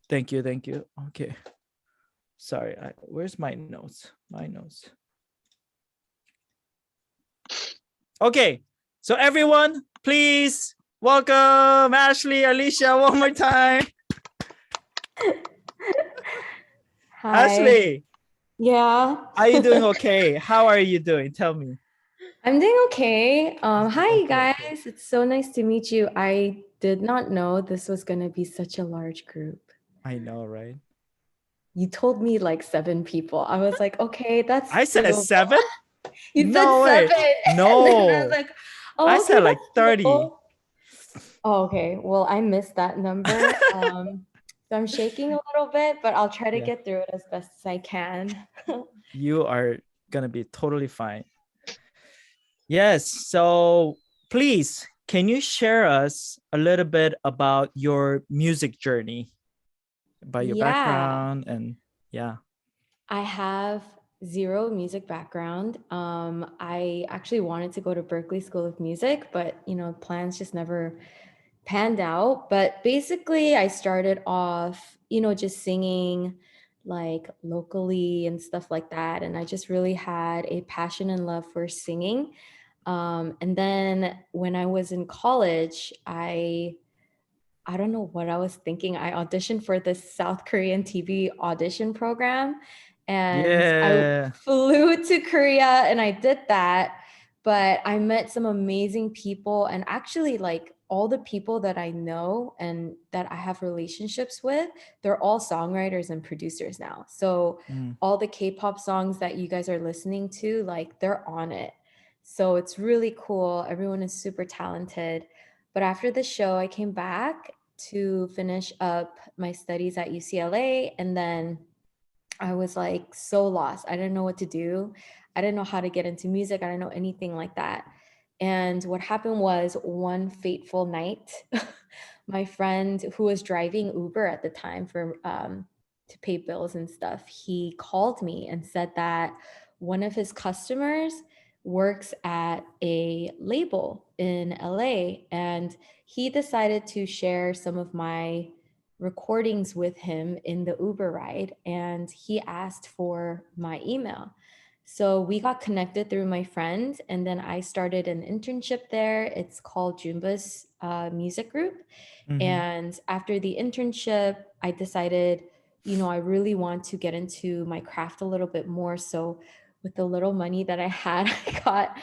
Thank you. Thank you. Okay. Sorry. Where's my notes? My notes. Okay. So everyone, please welcome Ashley, Alisha one more time. Hi. Ashley, Yeah. are you doing okay? How are you doing? Tell me. I'm doing okay. Hi Okay, okay. guys. It's so nice to meet you. I did not know this was gonna be such a large group. I know, right? You told me like 7 people. I was like, okay, that's I said doable. 7? You said No way. 7. And then I was No. like, I oh, okay, said like that's 30. doable. Oh, okay. Well, I missed that number. So I'm shaking a little bit, but I'll try to Yeah. get through it as best as I can. You are gonna be totally fine. Yes. So please, can you share us a little bit about your music journey, about your Yeah. background, and yeah. I have zero music background. I actually wanted to go to Berklee School of Music, but plans just never panned out. But basically, I started off, just singing like locally and stuff like that. And I just really had a passion and love for singing. And then when I was in college, I don't know what I was thinking. I auditioned for this South Korean TV audition program and I Yeah. flew to Korea and I did that. But I met some amazing people and actually, like, all the people that I know and that I have relationships with, they're all songwriters and producers now. So Mm. all the K-pop songs that you guys are listening to, like, they're on it. So it's really cool. Everyone is super talented. But after the show, I came back to finish up my studies at UCLA. And then I was like so lost. I didn't know what to do. I didn't know how to get into music. I didn't know anything like that. And what happened was one fateful night, my friend who was driving Uber at the time for to pay bills and stuff, he called me and said that one of his customers works at a label in LA and he decided to share some of my recordings with him in the Uber ride and he asked for my email. So we got connected through my friend, and then I started an internship there. It's called Jumba's music group. Mm-hmm. And after the internship, I decided, I really want to get into my craft a little bit more. So with the little money that I had, I got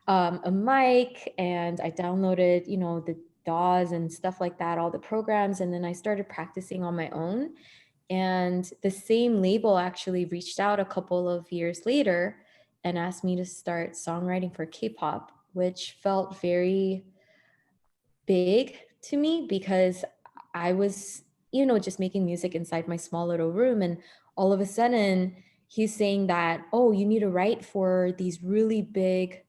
a mic and I downloaded, the DAWs and stuff like that, all the programs. And then I started practicing on my own. And the same label actually reached out a couple of years later and asked me to start songwriting for K-pop, which felt very big to me because I was, just making music inside my small little room. And all of a sudden, he's saying that, oh, you need to write for these really big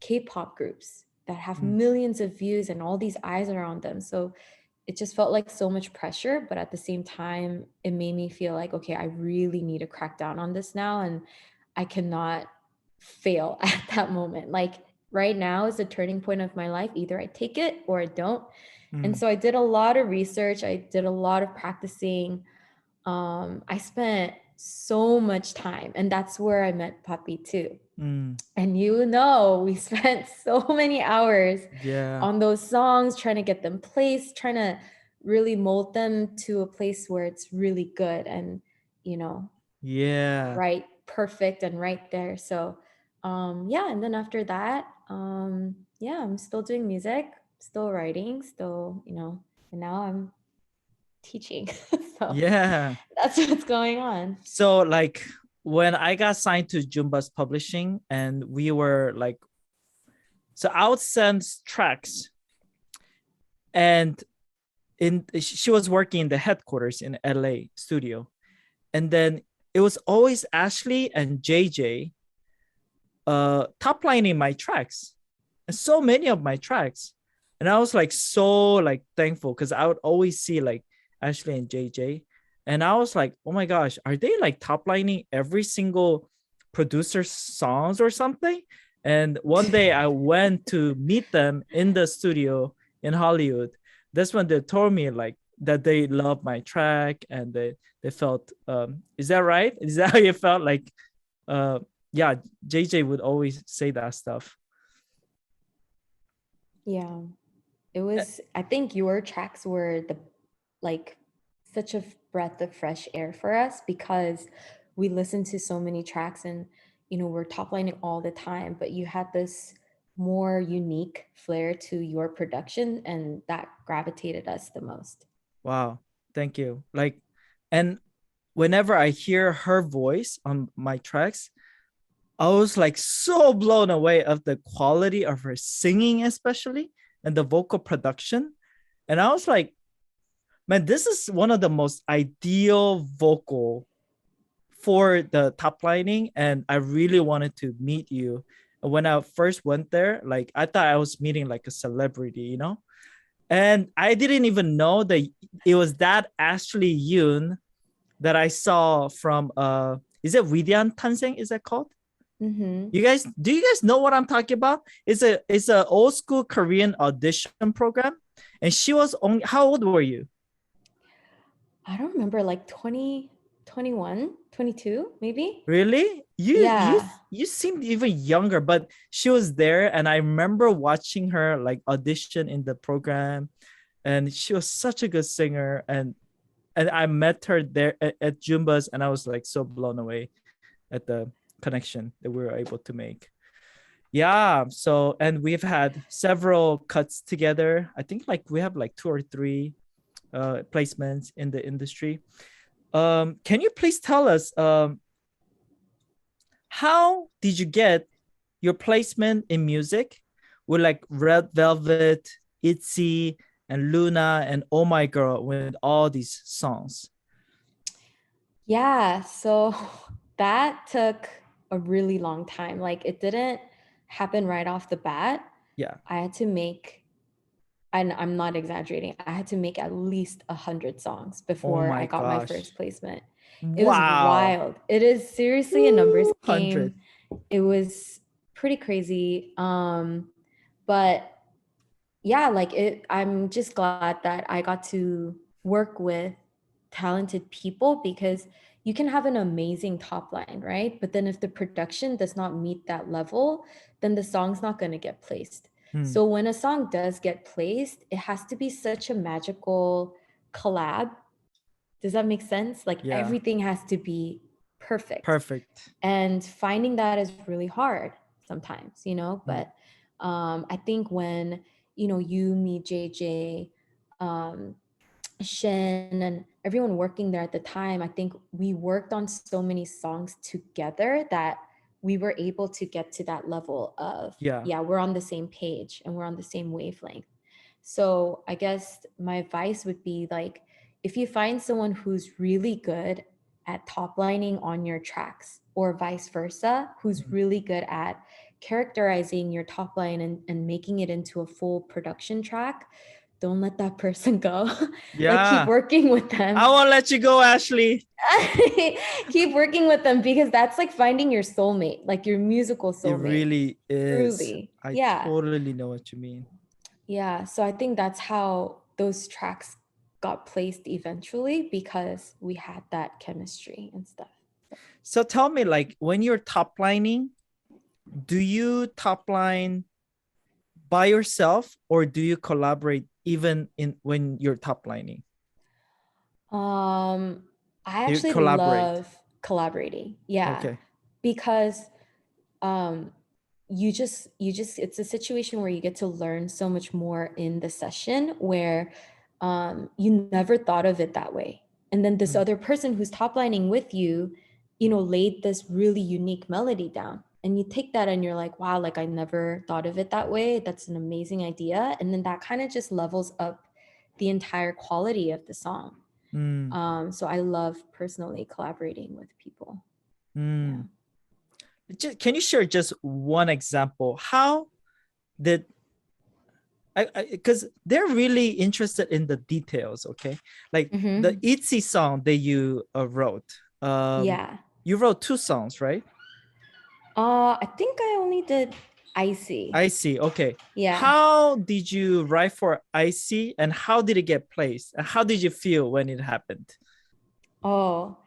K-pop groups that have Mm. millions of views and all these eyes are on them. So it just felt like so much pressure, but at the same time, it made me feel like, okay, I really need to crack down on this now and I cannot fail at that moment. Like right now is the turning point of my life. Either I take it or I don't. And Mm. so I did a lot of research. I did a lot of practicing. I spent so much time, and that's where I met Puppy too. Mm. And we spent so many hours Yeah. on those songs, trying to get them placed, trying to really mold them to a place where it's really good and, you know, Yeah. right, perfect and right there. So, yeah. And then after that, yeah, I'm still doing music, still writing, still, and now I'm teaching. So Yeah. that's what's going on. So like when I got signed to Jumba's publishing and we were like, so I would send tracks and she was working in the headquarters in LA studio. And then it was always Ashley and JJ top lining my tracks. And so many of my tracks. And I was like so like thankful because I would always see like Ashley and JJ. And I was like, oh my gosh, are they like top lining every single producer's songs or something? And one day I went to meet them in the studio in Hollywood. That's when they told me like, that they love my track and they felt is that right? Is that how you felt? Like yeah, JJ would always say that stuff. Yeah. It was, I think your tracks were the like such a breath of fresh air for us because we listened to so many tracks and we're top lining all the time, but you had this more unique flair to your production and that gravitated us the most. Wow, thank you. Like, and whenever I hear her voice on my tracks, I was like so blown away of the quality of her singing, especially, and the vocal production. And I was like, man, this is one of the most ideal vocal for the top lining. And I really wanted to meet you. When I first went there, like I thought I was meeting like a celebrity, you know? And I didn't even know that it was that Ashley Yoon that I saw from is it Widyan Tanseng? Is that called? Mm-hmm. Do you guys know what I'm talking about? It's a old school Korean audition program. And she was only, how old were you? I don't remember, like 20, 21, 22, maybe. Really? Yeah. You seemed even younger, but she was there and I remember watching her like audition in the program and she was such a good singer and I met her there at Jumba's and I was like so blown away at the connection that we were able to make. Yeah, so and we've had several cuts together. I think like we have like two or three placements in the industry. Can you please tell us how did you get your placement in music with like Red Velvet, Itzy, and Luna and Oh My Girl with all these songs? Yeah, so that took a really long time. Like it didn't happen right off the bat. Yeah. I had to make, and I'm not exaggerating, I had to make at least 100 songs Oh before I my got my gosh. first placement. It was Wow. wild. It is seriously a numbers Woo, 100. game. It was pretty crazy. But yeah, like I'm just glad that I got to work with talented people because you can have an amazing top line, right? But then if the production does not meet that level, then the song's not going to get placed. Hmm. So when a song does get placed, it has to be such a magical collab. Does that make sense? Like Yeah. everything has to be perfect. Perfect. And finding that is really hard sometimes, Hmm. but I think when you meet JJ, um, Shin, and everyone working there at the time, I think we worked on so many songs together that we were able to get to that level of, Yeah. yeah, we're on the same page and we're on the same wavelength. So I guess my advice would be like, if you find someone who's really good at top lining on your tracks, or vice versa, who's Hmm. really good at characterizing your top line and making it into a full production track, don't let that person go. Like keep Yeah. working with I them. won't let you go, Ashley. Keep working with them because that's like finding your soulmate, like your musical It soulmate. really is. Truly. I Yeah. totally know what you mean. Yeah, so I think that's how those tracks got placed eventually because we had that chemistry and stuff. So tell me, like, when you're top lining, do you top line by yourself or do you collaborate even in when you're top lining? Um, I You actually collaborate. love collaborating. Yeah, Okay. because um you just it's a situation where you get to learn so much more in the session where you never thought of it that way, and then this Mm, other person who's top lining with you laid this really unique melody down, and you take that and you're like, wow, like I never thought of it that way, that's an amazing idea, and then that kind of just levels up the entire quality of the song. mm, So I love personally collaborating with people. Yeah. mm. Can you share just one example? How did I because they're really interested in the details, okay? Like the Hmm. Itzy song that you wrote. Um, Yeah. you wrote two songs, right? I think I only did. Icy. Icy. Okay. Yeah. How did you write for Icy and how did it get placed? And how did you feel when it happened? Oh,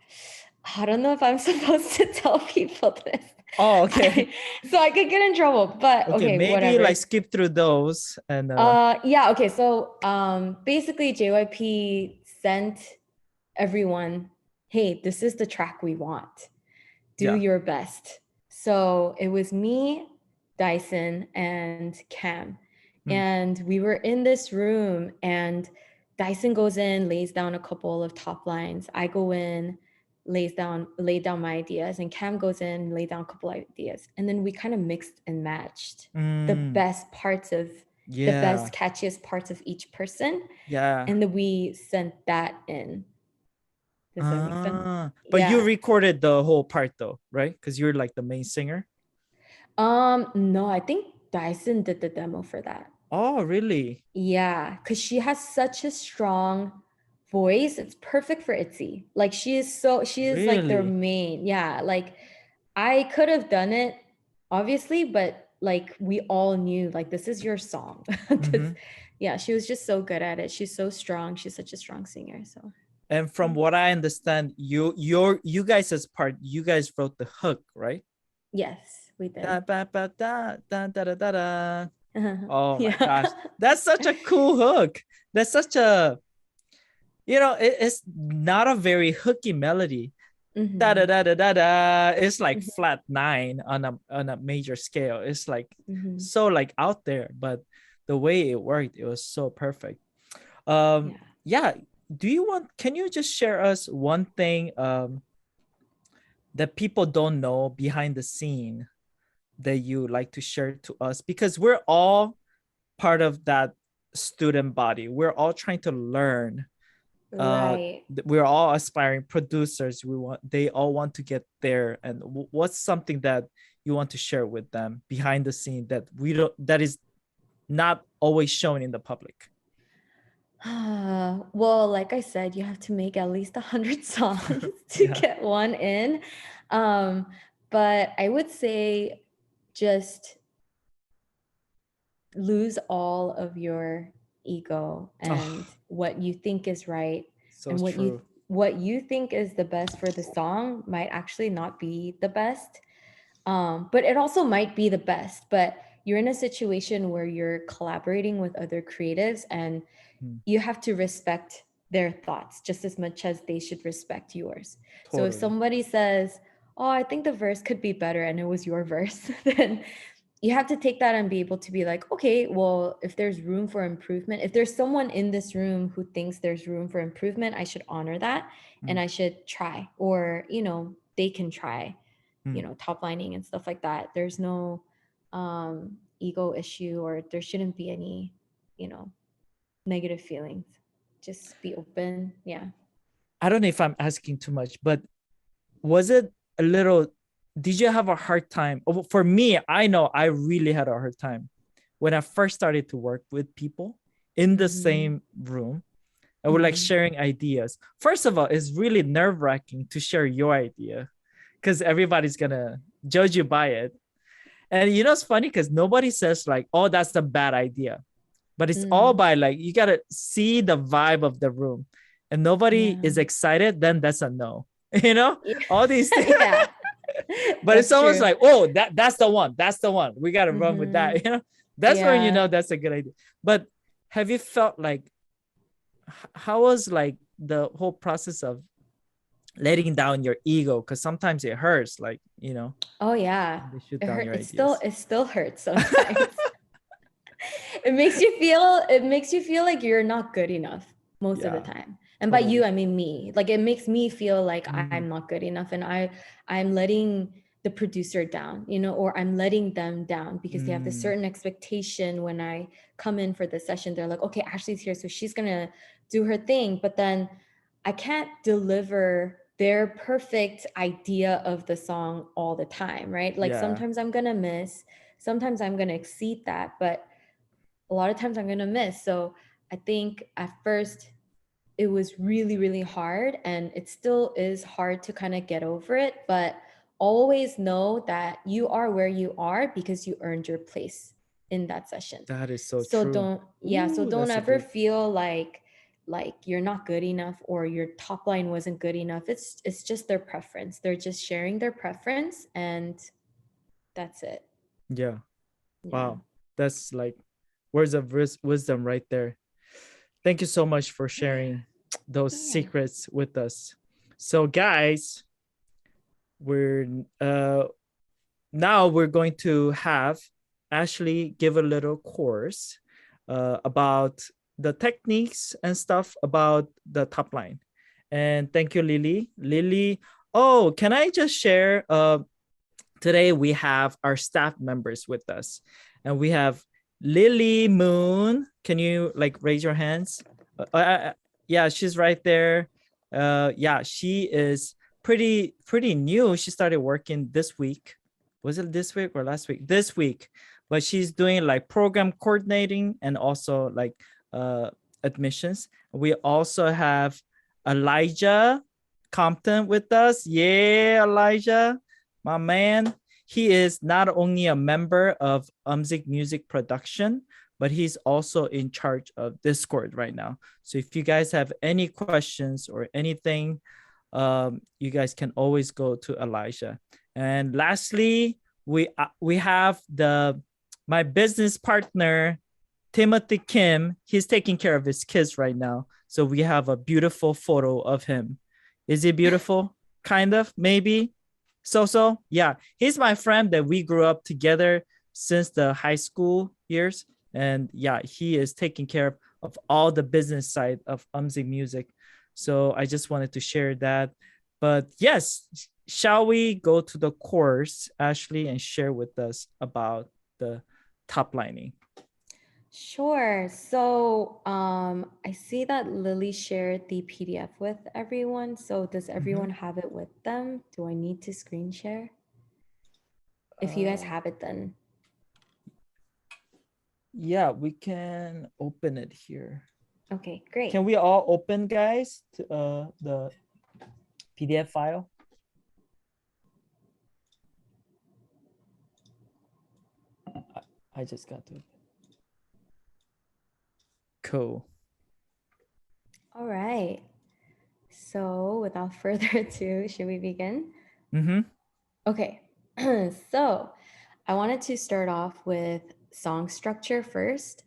I don't know if I'm supposed to tell people this. Oh, okay. So I could get in trouble, but Okay, okay, maybe whatever. like skip through those and Yeah, okay. So basically JYP sent everyone, hey, this is the track we want. Do yeah. your best. So it was me, Dyson, and Cam. Mm. And we were in this room, and Dyson goes in, lays down a couple of top lines. I go in, lay down my ideas, and Cam goes in, lay down a couple ideas. And then we kind of mixed and matched the best parts of the Yeah. best, catchiest parts of each person. Yeah. And then we sent that in. Does that make sense? But you Yeah. recorded the whole part though, right? Because you're like the main singer. No, I think Dyson did the demo for that. Oh, really? Yeah, because she has such a strong voice. It's perfect for ITZY. Like she is like their Really? main. Yeah, like I could have done it, obviously, but like we all knew like this is your song. Mm-hmm. Yeah, she was just so good at it. She's so strong. She's such a strong singer. So And from yeah. what I understand, you guys as part, you guys wrote the hook, right? Yes, we Da, did. ba, ba, da, da, da, da, da, da. Oh my Yeah. gosh. That's such a cool hook. That's such a, it's not a very hooky melody. Da da Mhm. da da da da. It's like Mhm. flat nine on a major scale. It's like Mhm. so like out there, but the way it worked, it was so perfect. Um, Yeah. yeah. Can you just share us one thing that people don't know behind the scene that you like to share to us? Because we're all part of that student body. We're all trying to learn. Right. We're all aspiring producers. They all want to get there. And what's something that you want to share with them behind the scene that is not always shown in the public? Well, like I said, you have to make at least 100 songs to Yeah. get one in. Um, but I would say just lose all of your ego and Oh, what you think is right, so and true. what you think is the best for the song might actually not be the best. But it also might be the best, but you're in a situation where you're collaborating with other creatives, and Hmm. you have to respect their thoughts just as much as they should respect yours. So if Totally. somebody says, oh, I think the verse could be better, and it was your verse, then you have to take that and be able to be like, okay, well, if there's room for improvement, if there's someone in this room who thinks there's room for improvement, I should honor that, Hmm. and I should try, or they can try, Hmm. top lining and stuff like that. There's no ego issue, or there shouldn't be any you know negative feelings. Just be open. Yeah. I don't know if I'm asking too much, but was it a little, did you have a hard time? For me, I know I really had a hard time when I first started to work with people in the Mm-hmm. same room and we're like Mm-hmm. sharing ideas. First of all, it's really nerve-wracking to share your idea because everybody's gonna judge you by it. And it's funny because nobody says like, oh, that's a bad idea. But it's all Mm. by like you gotta see the vibe of the room. And nobody Yeah. is excited, then that's a no. Yeah. All these things. Yeah. But if That's someone's true. like, oh, that's the one, we gotta run with Mm-hmm. that, that's when Yeah. that's a good idea. But have you felt like how was like the whole process of letting down your ego? Because sometimes it hurts, like Oh yeah. they shoot It down hurt. your It ideas. still hurts sometimes. It makes you feel like you're not good enough most of the Yeah, time. And by you, totally. I mean me. Like it makes me feel like Mm, I'm not good enough, and I'm letting the producer down, or I'm letting them down because they have this mm, certain expectation when I come in for the session. They're like, okay, Ashley's here, so she's gonna do her thing, but then I can't deliver their perfect idea of the song all the time, right? Like yeah. sometimes I'm gonna miss, sometimes I'm gonna exceed that, but a lot of times I'm going to miss. So I think at first it was really, really hard, and it still is hard to kind of get over it. But always know that you are where you are because you earned your place in that session. That is so So true. so Ooh, don't that's a ever good. feel like you're not good enough or your top line wasn't good enough. It's just their preference. They're just sharing their preference, and that's it. Yeah. Yeah. Wow. That's like words of wisdom right there. Thank you so much for sharing those Yeah. secrets with us. So guys, we're now we're going to have Ashley give a little course about the techniques and stuff about the top line. And thank you, Lily. Lily, oh, can I just share? Today we have our staff members with us, and we have Lily Moon. Can you like raise your hands? Yeah, she's right there. Yeah, she is pretty new. She started working this week. Was it this week or last week? This week, but she's doing like program coordinating and also like admissions. We also have Elijah Compton with us. Yeah, Elijah, my man. He is not only a member of UMC Music Production, but he's also in charge of Discord right now. So if you guys have any questions or anything, you guys can always go to Elijah. And lastly, we have my business partner Timothy Kim. He's taking care of his kids right now, so we have a beautiful photo of him. Is he beautiful? Kind of, maybe. So yeah, he's my friend that we grew up together since the high school years, and yeah, he is taking care of all the business side of UMC Music. So I just wanted to share that. But yes, shall we go to the course, Ashley, and share with us about the top lining? Sure. So I see that Lily shared the PDF with everyone. So does everyone have it with them? Do I need to screen share? If you guys have it, then. Yeah, we can open it here. Okay, great. Can we all open, guys, to, the PDF file? I just got to. Cool. All right. So without further ado, should we begin? Mm-hmm. Okay. So I wanted to start off with song structure first,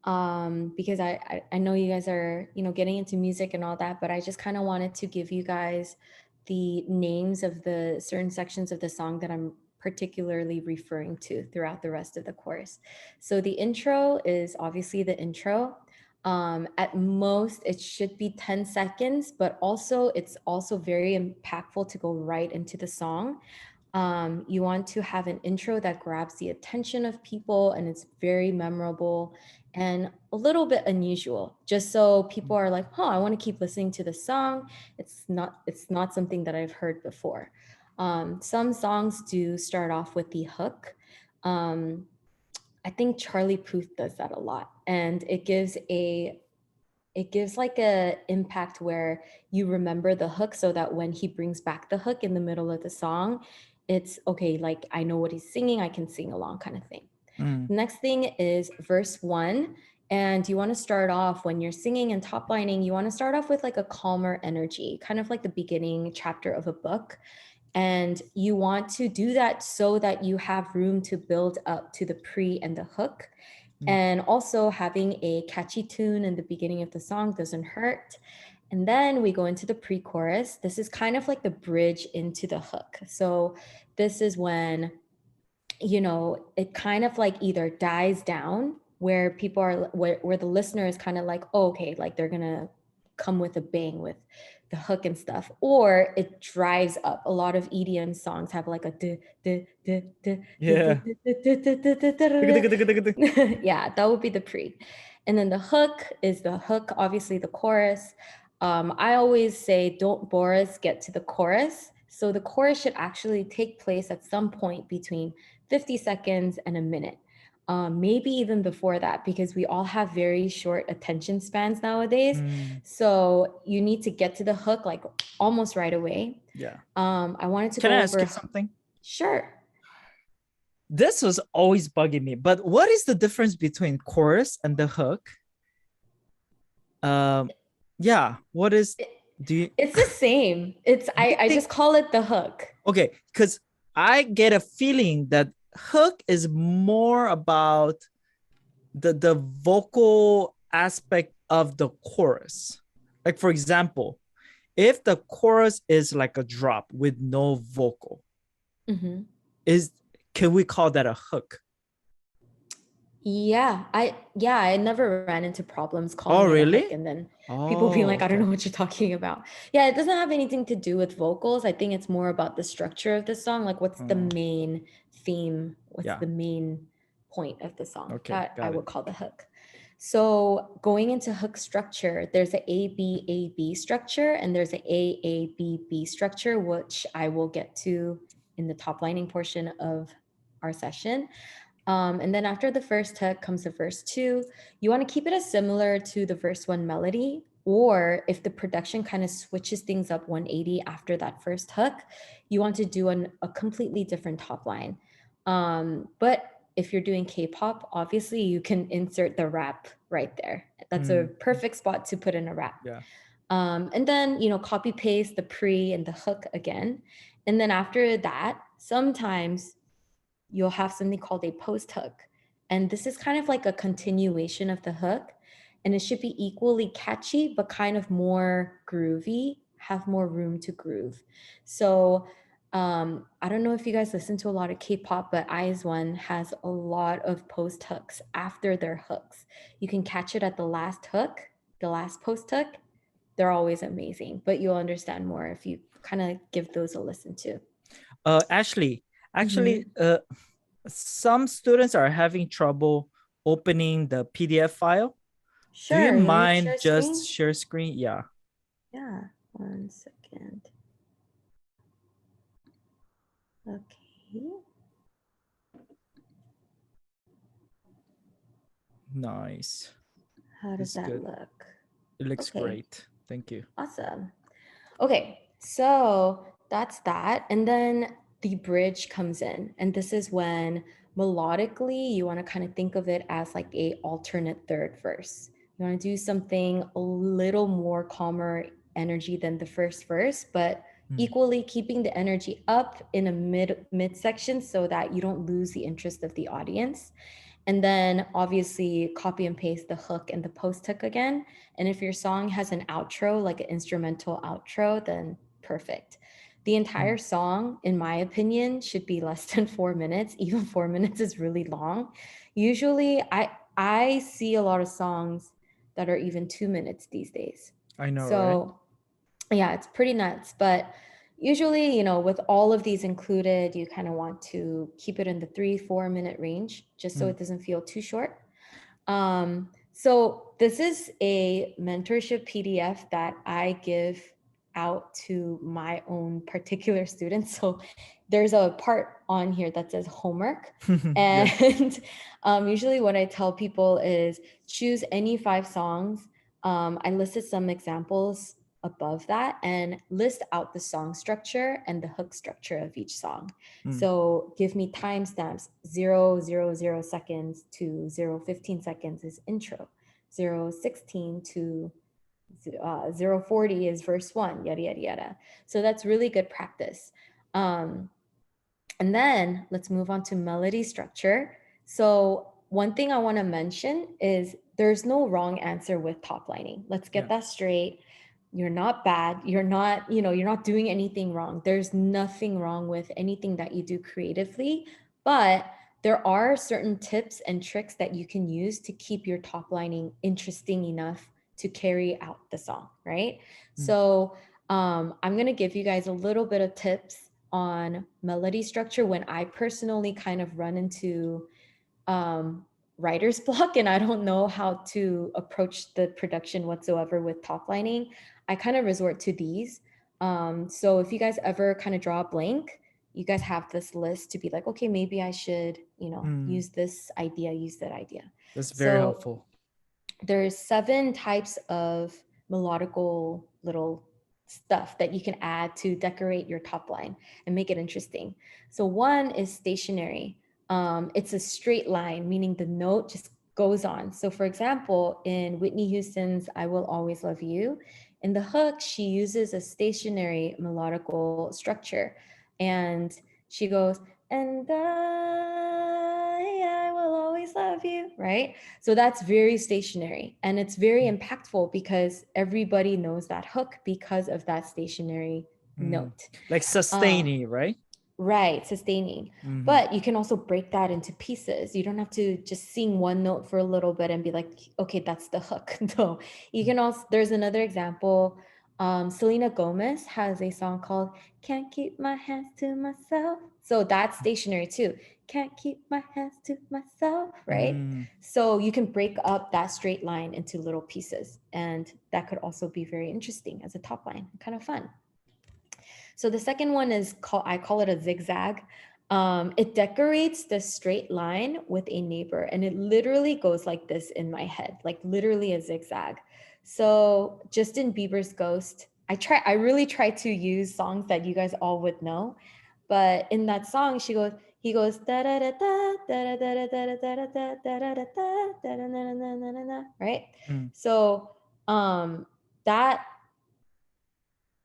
because I know you guys are, getting into music and all that, but I just kind of wanted to give you guys the names of the certain sections of the song that I'm particularly referring to throughout the rest of the course. So the intro is obviously the intro. At most, it should be 10 seconds, but also it's also very impactful to go right into the song. You want to have an intro that grabs the attention of people and it's very memorable and a little bit unusual, just so people are like, I want to keep listening to the song. It's not something that I've heard before. Some songs do start off with the hook. I think Charlie Puth does that a lot, and it gives like a impact where you remember the hook, so that when he brings back the hook in the middle of the song, it's okay, like I know what he's singing, I can sing along, kind of thing. Next thing is verse 1, and you want to start off when you're singing and top lining, you want to start off with like a calmer energy, kind of like the beginning chapter of a book. And you want to do that so that you have room to build up to the pre and the hook. And also having a catchy tune in the beginning of the song doesn't hurt. And then we go into the pre-chorus. This is kind of like the bridge into the hook. So this is when, it kind of like either dies down, where people are, where the listener is kind of like, oh, okay, like they're gonna come with a bang with the hook and stuff, or it drives up. A lot of EDM songs have like a Yeah. yeah, that would be the pre. And then the hook is the hook, obviously the chorus. I always say, don't bore us, get to the chorus. So the chorus should actually take place at some point between 50 seconds and a minute. Maybe even before that, because we all have very short attention spans nowadays. So you need to get to the hook like almost right away. Yeah. I wanted to Can go I ask over. you something? Sure. This was always bugging me. But what is the difference between chorus and the hook? Yeah, what is do you It's the same. It's do you I think just call it the hook. okay, because I get a feeling that hook is more about the vocal aspect of the chorus. Like for example, if the chorus is like a drop with no vocal, Mm-hmm. is can we call that a hook? I never ran into problems Oh, calling it a hook really? and then people being Oh, like, I don't okay. know what you're talking about. Yeah, it doesn't have anything to do with vocals. I think it's more about the structure of the song. Like what's the main theme? What's Yeah. the main point of the song? Okay, That I got it. would call the hook. So going into hook structure, there's a A-B-A-B structure and there's a A-A-B-B structure, which I will get to in the top lining portion of our session. And then after the first hook comes the verse 2. You want to keep it as similar to the verse 1 melody, or if the production kind of switches things up 180 after that first hook, you want to do a completely different top line. But if you're doing K-pop, obviously you can insert the rap right there. That's a perfect spot to put in a rap. Yeah. And then, copy paste the pre and the hook again. And then after that, sometimes you'll have something called a post hook. And this is kind of like a continuation of the hook. And it should be equally catchy, but kind of more groovy, have more room to groove. So I don't know if you guys listen to a lot of K-pop, but IZ*ONE has a lot of post hooks after their hooks. You can catch it at the last hook, the last post hook. They're always amazing, but you'll understand more if you kind of give those a listen to. Actually, Mhm. some students are having trouble opening the PDF file. Do you Sure. You want me to mind share just screen? share screen? Yeah. Yeah. 1 second. Okay. Nice. How does It's that good. look? It looks Okay. great. Thank you. Awesome. Okay. So that's that. And then the bridge comes in. And this is when melodically you want to kind of think of it as like a alternate third verse. You want to do something a little more calmer energy than the first verse, but equally keeping the energy up in a mid section so that you don't lose the interest of the audience. And then obviously copy and paste the hook and the post hook again. And if your song has an outro, like an instrumental outro, then perfect. The entire song, in my opinion, should be less than 4 minutes. Even 4 minutes is really long. Usually I see a lot of songs that are even 2 minutes these days. I know, right? So yeah, it's pretty nuts. But usually, with all of these included, you kind of want to keep it in the 3-4 minute range just so it doesn't feel too short. So this is a mentorship PDF that I give out to my own particular students. So there's a part on here that says homework. Yeah. And usually what I tell people is choose any 5 songs. I listed some examples above that and list out the song structure and the hook structure of each song. So give me timestamps. 0:00 seconds to 0:15 is intro. 0:16 to 0:40 is verse 1, yada, yada, yada. So that's really good practice. And then let's move on to melody structure. So one thing I want to mention is there's no wrong answer with top lining. Let's get that straight. You're not bad. You're not, you're not doing anything wrong. There's nothing wrong with anything that you do creatively, but there are certain tips and tricks that you can use to keep your top lining interesting enough to carry out the song, right? So I'm going to give you guys a little bit of tips on melody structure when I personally kind of run into writer's block and I don't know how to approach the production whatsoever with top lining. I kind of resort to these. So if you guys ever kind of draw a blank, you guys have this list to be like, okay, maybe I should, use this idea, use that idea. That's very So helpful. there's 7 types of melodical little stuff that you can add to decorate your top line and make it interesting. So one is stationary. It's a straight line, meaning the note just goes on. So for example, in Whitney Houston's I Will Always Love You, in the hook, she uses a stationary melodical structure. And she goes, and I will always love you, right? So that's very stationary. And it's very impactful because everybody knows that hook because of that stationary note. Like sustaining, right? Right, sustaining. But you can also break that into pieces. You don't have to just sing one note for a little bit and be like, okay, that's the hook. No, you can also, there's another example. Selena Gomez has a song called Can't Keep My Hands to Myself. So that's stationary too. Can't keep my hands to myself, right? So you can break up that straight line into little pieces. And that could also be very interesting as a top line, kind of fun. So the second one is I call it a zigzag. It decorates the straight line with a neighbor, and it literally goes like this in my head, like literally a zigzag. So Justin Bieber's Ghost, I really try to use songs that you guys all would know, but in that song, he goes da da da da da da da da da da da da da da da da da da, right? So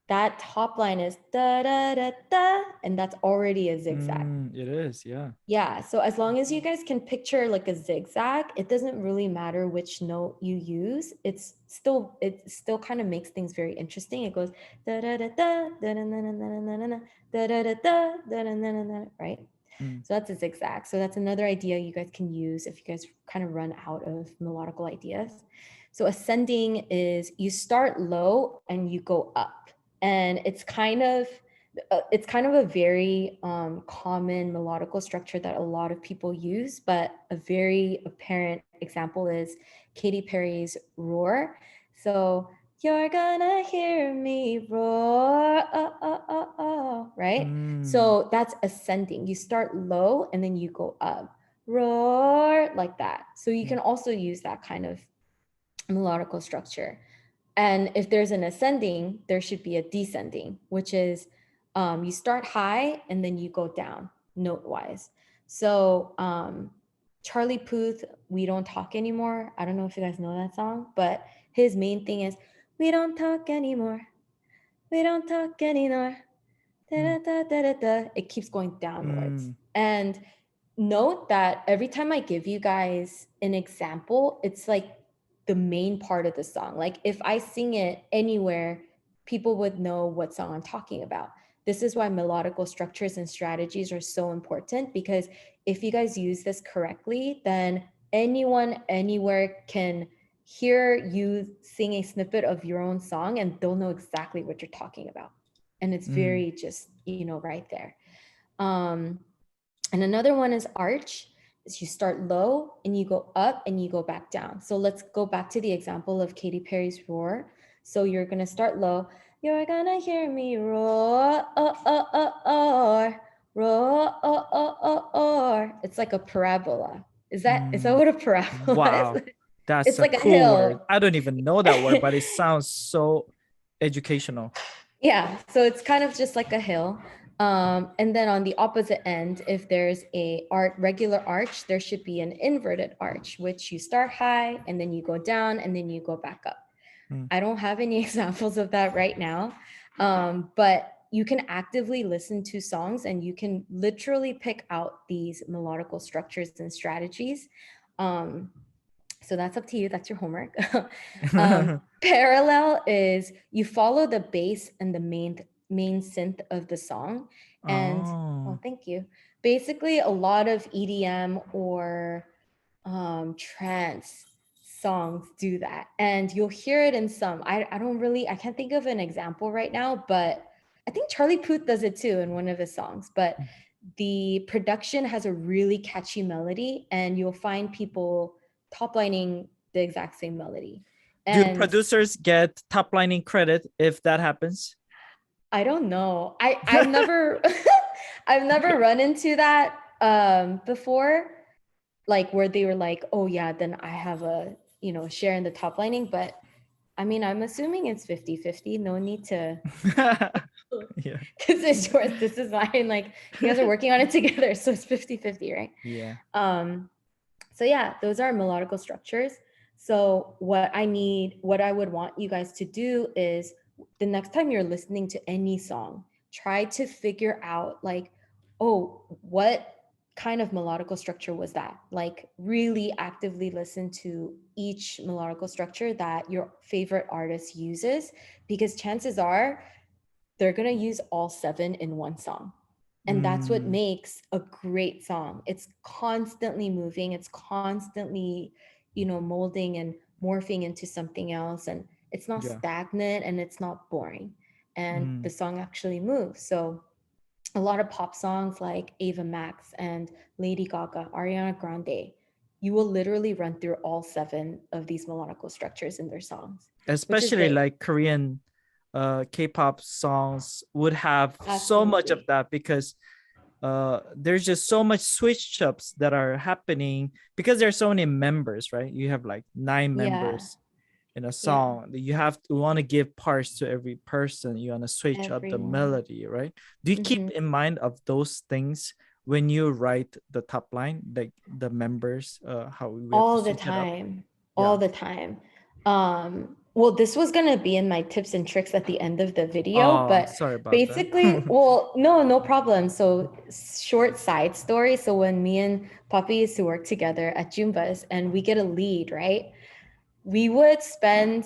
that top line is da da da da, and that's already a zigzag. It is, yeah. Yeah. So as long as you guys can picture like a zigzag, it doesn't really matter which note you use. It still kind of makes things very interesting. It goes da da da da da da da da da da da da da da da, right? So that's a zigzag. So that's another idea you guys can use if you guys kind of run out of melodical ideas. So ascending is you start low and you go up. And it's kind of a very common melodical structure that a lot of people use, but a very apparent example is Katy Perry's Roar. So you're gonna hear me roar, oh, oh, oh, oh, right? So that's ascending. You start low and then you go up, roar, like that. So you can also use that kind of melodical structure. And if there's an ascending, there should be a descending, which is you start high and then you go down note-wise. So Charlie Puth, We Don't Talk Anymore. I don't know if you guys know that song, but his main thing is, we don't talk anymore. We don't talk anymore. Da, da, da, da, da. It keeps going downwards. And note that every time I give you guys an example, it's like the main part of the song. Like if I sing it anywhere, people would know what song I'm talking about. This is why melodical structures and strategies are so important, because if you guys use this correctly, then anyone anywhere can hear you sing a snippet of your own song and they'll know exactly what you're talking about. And it's very just, right there. And another one is arch. Is you start low and you go up and you go back down. So let's go back to the example of Katy Perry's Roar. So you're gonna start low. You're gonna hear me roar, oh, oh, oh, oh, roar, oh, oh, oh, oh. It's like a parabola. Is that what a parabola wow. is? That's it's a like cool a hill. word. I don't even know that word, but it sounds so educational. Yeah, so it's kind of just like a hill. And then on the opposite end, if there's a regular arch, there should be an inverted arch, which you start high and then you go down and then you go back up. I don't have any examples of that right now, but you can actively listen to songs and you can literally pick out these melodical structures and strategies. So that's up to you. That's your homework. Parallel is you follow the bass and the main synth of the song. And thank you. Basically, a lot of EDM or trance songs do that. And you'll hear it in some. I can't think of an example right now, but I think Charlie Puth does it too in one of his songs. But the production has a really catchy melody, and you'll find people top lining the exact same melody. And do producers get top lining credit if that happens? I don't know. I've never I've never run into that before, like where they were like, oh yeah, then I have a share in the top lining. But I mean, I'm assuming it's 50-50. No need to Yeah. this is yours, this is mine. Like you guys are working on it together. So it's 50-50, right? Yeah. So yeah, those are melodical structures. So what I would want you guys to do is the next time you're listening to any song, try to figure out like, oh, what kind of melodical structure was that? Like really actively listen to each melodical structure that your favorite artist uses, because chances are they're going to use all 7 in one song. And that's what Mm, makes a great song. It's constantly moving, it's constantly, molding and morphing into something else. And it's not yeah. stagnant and it's not boring. And the Mm. song actually moves. So a lot of pop songs like Ava Max and Lady Gaga, Ariana Grande, you will literally run through all 7 of these melodical structures in their songs, which is Especially great. like Korean K-pop songs would have so much of Absolutely. that because there's just so much switch ups that are happening because there's so many members, right? You have like 9 Yeah. members in a Yeah. song. You have to want to give parts to every person. You want to switch up the Everyone. melody, right? Do you keep Hmm. in mind of those things when you write the top line, like the members, how we have to All the switch it up? time. All Yeah. the time. Well, this was gonna be in my tips and tricks at the end of the video, Oh, but sorry about that. basically, well, no problem. So short side story. So when me and Poppy used to work together at Jumbas and we get a lead, right? We would spend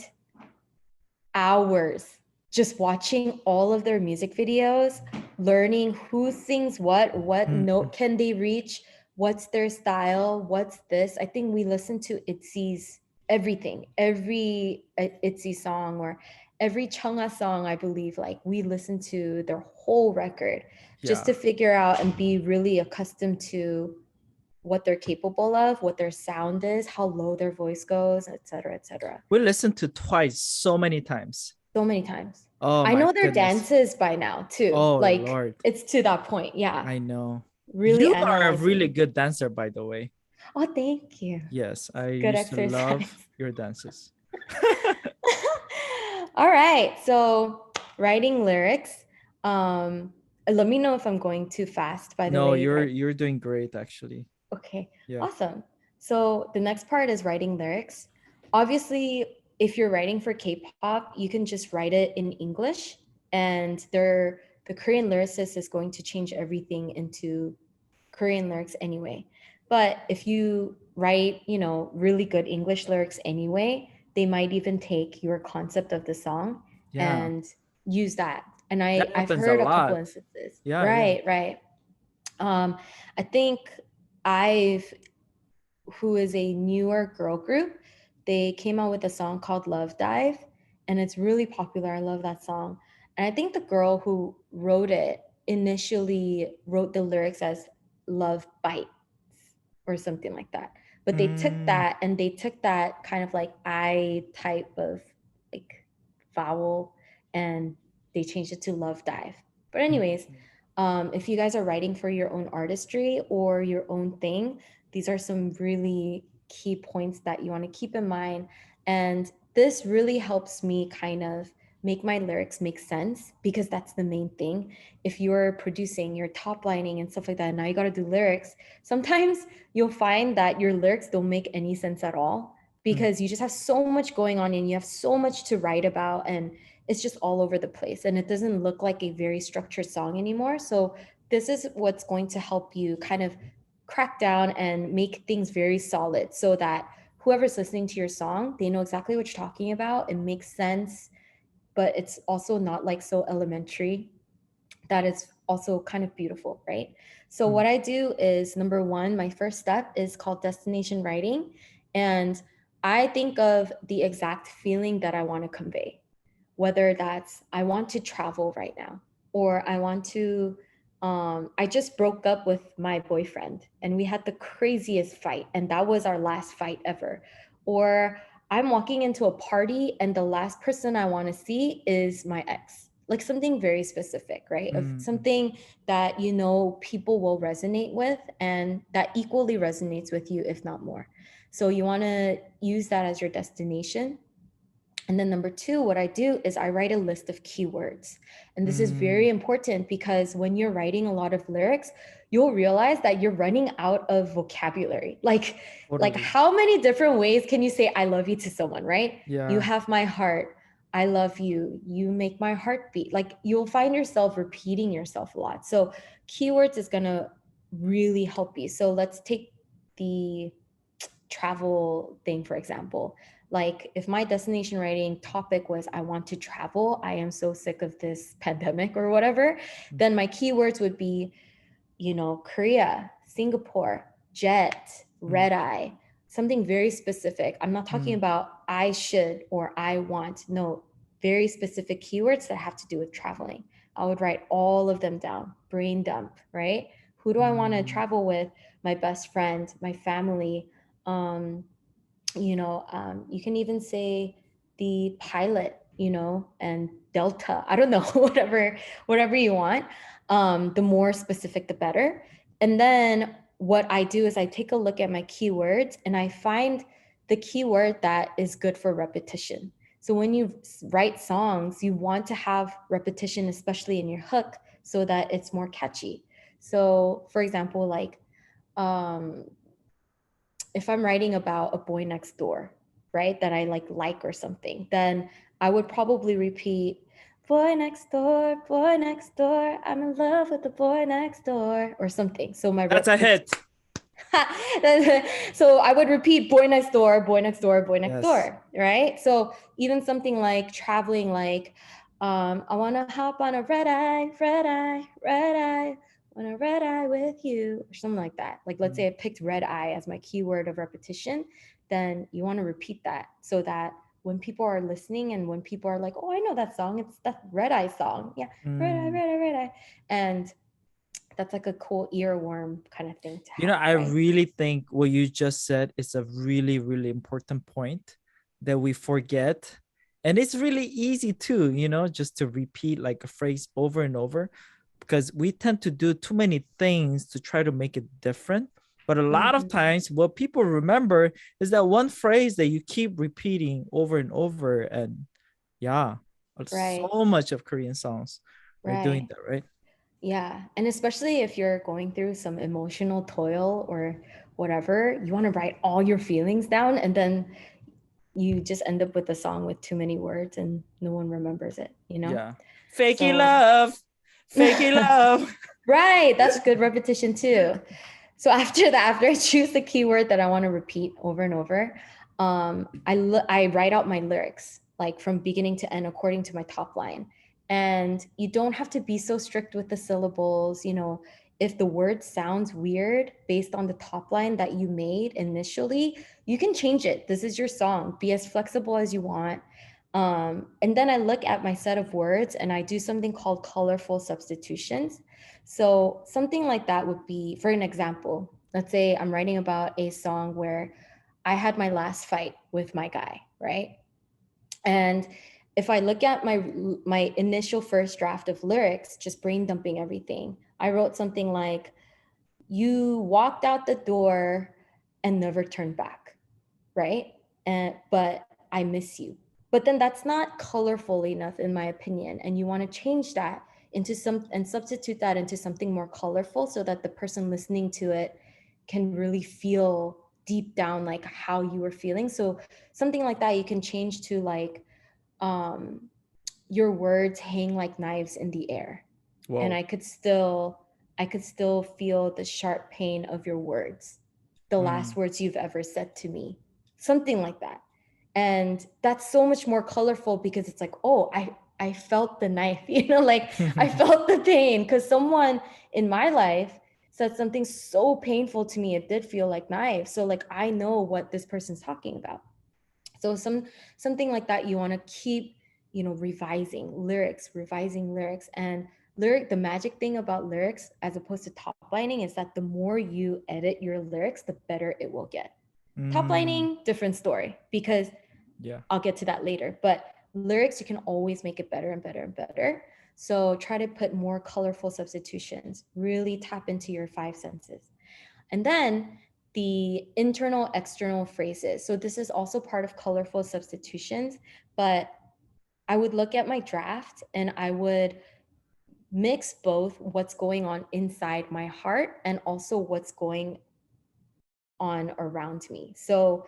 hours just watching all of their music videos, learning who sings what Mm, note can they reach, what's their style, what's this. I think we listened to ITZY's everything, every ITZY song or every Chunga song, I believe, like we listened to their whole record just yeah. to figure out and be really accustomed to what they're capable of, what their sound is, how low their voice goes, et cetera, et cetera. We listened to twice so many times. So many times. Oh I my know their goodness. dances by now too. Oh Like Lord. it's to that point. Yeah. I know. Really You are a really analyzing. good dancer, by the way. Oh, thank you. Yes, I Good used to love exercise. your dances. All right. So writing lyrics. Um, let me know if I'm going too fast, by the No, way, you're guys. you're doing great actually. Okay, Yeah. awesome. So the next part is writing lyrics. Obviously, if you're writing for K-pop, you can just write it in English, and the Korean lyricist is going to change everything into Korean lyrics anyway. But if you write, really good English lyrics anyway, they might even take your concept of the song Yeah. and use that. And That I've happens a heard a couple lot. instances. Yeah, yeah. Right, right. I think I've who is a newer girl group. They came out with a song called Love Dive, and it's really popular. I love that song. And I think the girl who wrote it initially wrote the lyrics as Love Bites or something like that. But they took Mm, that and they took that kind of like I type of like vowel and they changed it to Love Dive. But, anyways, mm, if you guys are writing for your own artistry or your own thing, these are some really key points that you want to keep in mind. And this really helps me kind of make my lyrics make sense, because that's the main thing. If you're producing, you're top lining and stuff like that, now you got to do lyrics. Sometimes you'll find that your lyrics don't make any sense at all mm. because you just have so much going on and you have so much to write about, and it's just all over the place and it doesn't look like a very structured song anymore. So this is what's going to help you kind of crack down and make things very solid so that whoever's listening to your song, they know exactly what you're talking about. It makes sense, but it's also not like so elementary. That is also kind of beautiful, right? So Mm. what I do is, number one, my first step is called destination writing. And I think of the exact feeling that I want to convey, whether that's I want to travel right now, or I want to, I just broke up with my boyfriend and we had the craziest fight, and that was our last fight ever. Or I'm walking into a party and the last person I want to see is my ex. Like something very specific, right? Of Mm. something that people will resonate with and that equally resonates with you, if not more. So you want to use that as your destination. And then number two, what I do is I write a list of keywords. And this is very important because when you're writing a lot of lyrics, you'll realize that you're running out of vocabulary. Like Totally. how many different ways can you say I love you to someone, right? You Yeah. have my heart. I love you. You make my heart beat. Like you'll find yourself repeating yourself a lot. So keywords is going to really help you. So let's take the travel thing, for example. Like if my destination writing topic was I want to travel, I am so sick of this pandemic or whatever, then my keywords would be, Korea, Singapore, jet, red eye, something very specific. I'm not talking about I should or I want. No, very specific keywords that have to do with traveling. I would write all of them down, brain dump, right? Who do I want to travel with? My best friend, my family. Um, you can even say the pilot, and Delta. I don't know, whatever you want. The more specific, the better. And then what I do is I take a look at my keywords and I find the keyword that is good for repetition. So when you write songs, you want to have repetition, especially in your hook, so that it's more catchy. So for example, like, um, if I'm writing about a boy next door, right, that I like or something, then I would probably repeat, boy next door, I'm in love with the boy next door, or something. So my That's a hit. so I would repeat boy next door, boy next door, boy next Yes. door, right? So even something like traveling, like, I want to hop on a red eye, red eye, red eye, on a red eye with you, or something like that. Like, let's say I picked red eye as my keyword of repetition, then you want to repeat that so that when people are listening and when people are like, oh, I know that song, it's that red eye song. Yeah, red eye, red eye, red eye. And that's like a cool earworm kind of thing to have, I right? really think what you just said is a really, really important point that we forget. And it's really easy too, just to repeat like a phrase over and over because we tend to do too many things to try to make it different. But a lot of times, what people remember is that one phrase that you keep repeating over and over. And yeah, Right, so much of Korean songs are doing right. that, right? Yeah. And especially if you're going through some emotional toil or whatever, you want to write all your feelings down and then you just end up with a song with too many words and no one remembers it. Yeah. Fakey So, love. Fakey love. right. That's good repetition too. So after I choose the keyword that I want to repeat over and over, I write out my lyrics like from beginning to end according to my top line. And you don't have to be so strict with the syllables. If the word sounds weird based on the top line that you made initially, you can change it. This is your song. Be as flexible as you want. And then I look at my set of words and I do something called colorful substitutions. So something like that would be, for an example, let's say I'm writing about a song where I had my last fight with my guy, right? And if I look at my initial first draft of lyrics, just brain dumping everything, I wrote something like, "You walked out the door and never turned back," right? But I miss you. But then that's not colorful enough, in my opinion. And you want to change that into and substitute that into something more colorful so that the person listening to it can really feel deep down like how you were feeling. So something like that you can change to like, um, your words hang like knives in the air. And Whoa. I could still feel the sharp pain of your words, the last words you've ever said to me, something like that. And that's so much more colorful because it's like, oh, I felt the knife, like I felt the pain because someone in my life said something so painful to me. It did feel like knives. So like, I know what this person's talking about. So something like that, you want to keep, revising lyrics. And the magic thing about lyrics as opposed to top lining is that the more you edit your lyrics, the better it will get. Top lining, different story, because Yeah. I'll get to that later. But lyrics, you can always make it better and better and better. So try to put more colorful substitutions, really tap into your five senses. And then the internal external phrases. So this is also part of colorful substitutions, but I would look at my draft and I would mix both what's going on inside my heart and also what's going on around me. So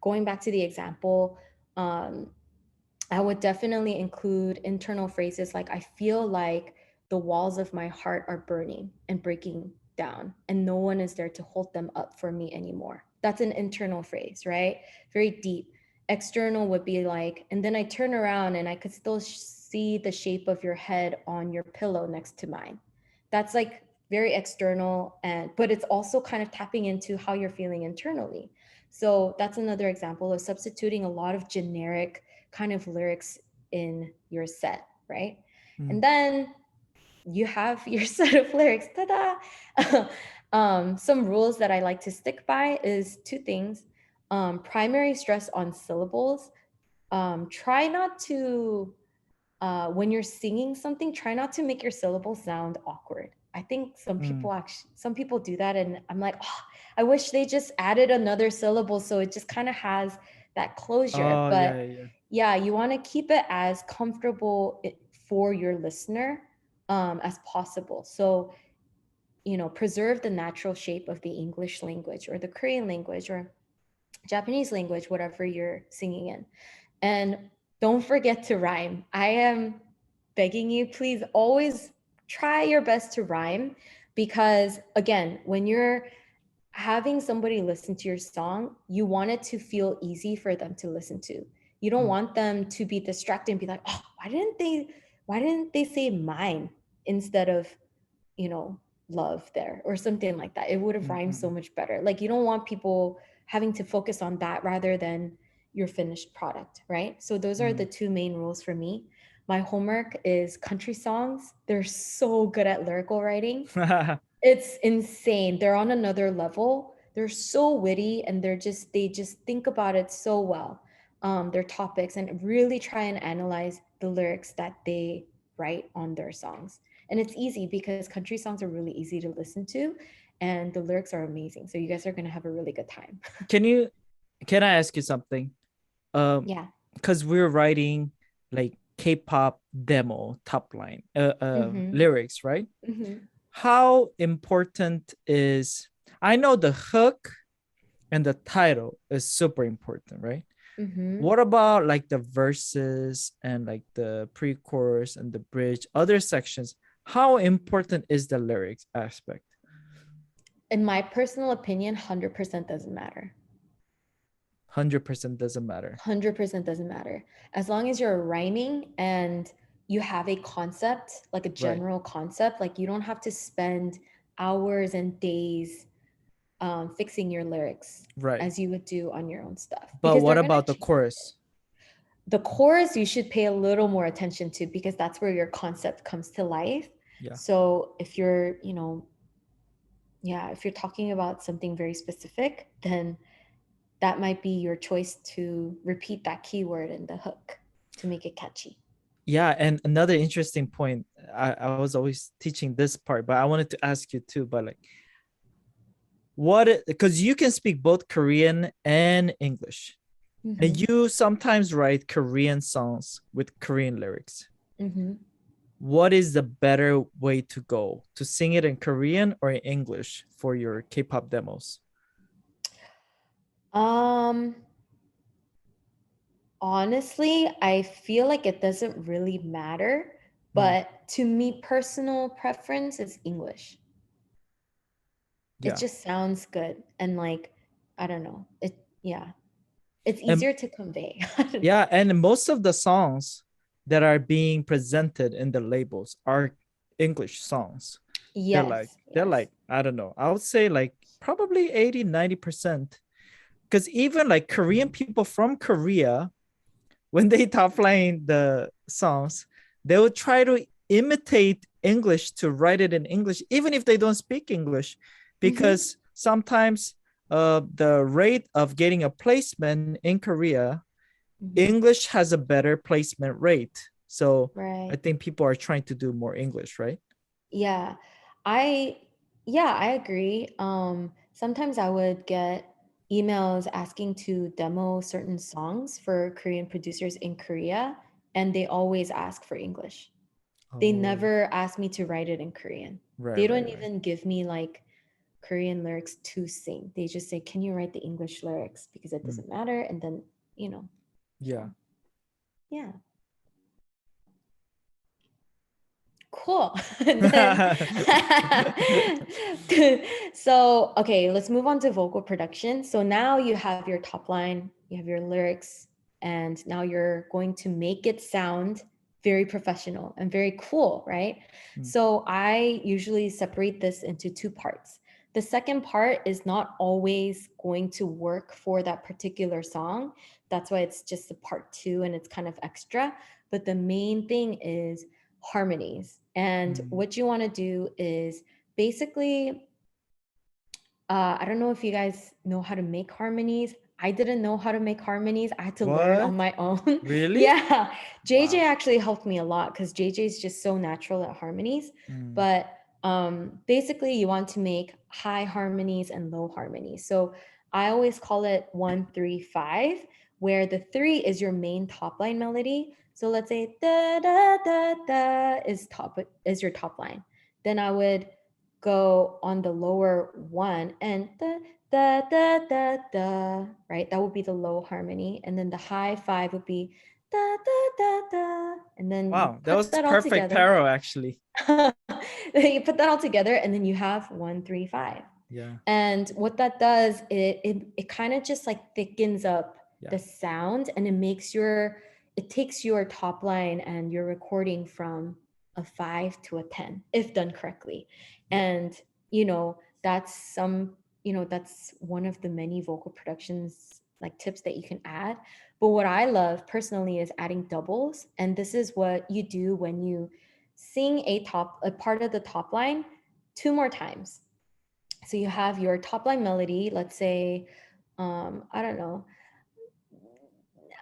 going back to the example, I would definitely include internal phrases like, I feel like the walls of my heart are burning and breaking down, and no one is there to hold them up for me anymore. That's an internal phrase, right? Very deep. External would be like, and then I turn around and I could still see the shape of your head on your pillow next to mine. That's like very external, and but it's also kind of tapping into how you're feeling internally. So that's another example of substituting a lot of generic kind of lyrics in your set, right? And then you have your set of lyrics. Ta-da! Some rules that I like to stick by is two things. Primary stress on syllables. Try not to, when you're singing something, try not to make your syllables sound awkward. I think some people do that, and I'm like, oh, I wish they just added another syllable so it just kind of has that closure. Oh, But yeah. yeah, you want to keep it as comfortable for your listener as possible. So, preserve the natural shape of the English language or the Korean language or Japanese language, whatever you're singing in. And don't forget to rhyme. I am begging you, please always try your best to rhyme, because again, when you're having somebody listen to your song, you want it to feel easy for them to listen to. You don't want them to be distracted and be like, oh, why didn't they say mine instead of, love there or something like that? It would have rhymed so much better. Like, you don't want people having to focus on that rather than your finished product, right? So those are the two main rules for me. My homework is country songs. They're so good at lyrical writing. It's insane. They're on another level. They're so witty, and they just think about it so well. Their topics, and really try and analyze the lyrics that they write on their songs. And it's easy because country songs are really easy to listen to, and the lyrics are amazing. So you guys are going to have a really good time. Can I ask you something? Yeah. Because we're writing like K-pop demo top line Mm-hmm. lyrics, right? Mm-hmm. How important is, I know the hook and the title is super important, right? Mm-hmm. What about like the verses and like the pre-chorus and the bridge, other sections? How important is the lyrics aspect? In my personal opinion, 100% doesn't matter. 100% doesn't matter. 100% doesn't matter. As long as you're rhyming and you have a concept, like a Right. general concept, like you don't have to spend hours and days fixing your lyrics Right. as you would do on your own stuff. But Because what they're going about to the chorus? the chorus you should pay a little more attention to, because that's where your concept comes to life. Yeah. So if you're, if you're talking about something very specific, then that might be your choice to repeat that keyword in the hook to make it catchy. Yeah, and another interesting point, I was always teaching this part, but I wanted to ask you too, but like because you can speak both Korean and English. And Mm-hmm. you sometimes write Korean songs with Korean lyrics. Mm-hmm. What is the better way to go? To sing it in Korean or in English for your K-pop demos? Um, Honestly, I feel like it doesn't really matter, but to me, personal preference is English. It Yeah. just sounds good. And like, I don't know. Yeah, it's And easier to convey. I don't know. yeah, and most of the songs that are being presented in the labels are English songs. Yes, They're yes. like, I don't know. I would say like probably 80-90%. Because even like Korean people from Korea, when they top line the songs, they will try to imitate English to write it in English, even if they don't speak English, Mm-hmm. because sometimes the rate of getting a placement in Korea, Mm-hmm. English has a better placement rate. So I Right. think people are trying to do more English, right? Yeah. I yeah, I agree. sometimes I would get emails asking to demo certain songs for Korean producers in Korea, and they always ask for English. They Oh, never ask me to write it in Korean. right, They right, don't right. even give me like Korean lyrics to sing. They just say, "Can you write the English lyrics?" Because it Mm, doesn't matter. And then, you know, yeah. so yeah. Cool. And then, so, okay, let's move on to vocal production. So now you have your top line, you have your lyrics, and now you're going to make it sound very professional and very cool, right? Mm, So I usually separate this into two parts. The second part is not always going to work for that particular song. That's why it's just a part two and it's kind of extra. But the main thing is harmonies. And mm. what you want to do is basically, I don't know if you guys know how to make harmonies. I didn't know how to make harmonies. I had to learn on What? my own. Really? Yeah. JJ Wow. actually helped me a lot because JJ is just so natural at harmonies. Mm, But basically, you want to make high harmonies and low harmonies. So I always call it 1, 3, 5, where the 3 is your main top line melody. So let's say da da da da is your top line. Then I would go on the lower one and da da da da da, right? That would be the low harmony. And then the high 5 would be da da da da. And then you wow, that put was that all perfect together. paro actually. You put that all together and then you have 1, 3, 5. Yeah, And what that does, it kind of just like thickens up yeah, the sound and it takes your top line and your recording from a 5 to a 10 if done correctly. yeah. And that's that's one of the many vocal productions like tips that you can add. But what I love personally is adding doubles, and this is what you do when you sing a part of the top line two more times. So you have your top line melody, let's say, I don't know,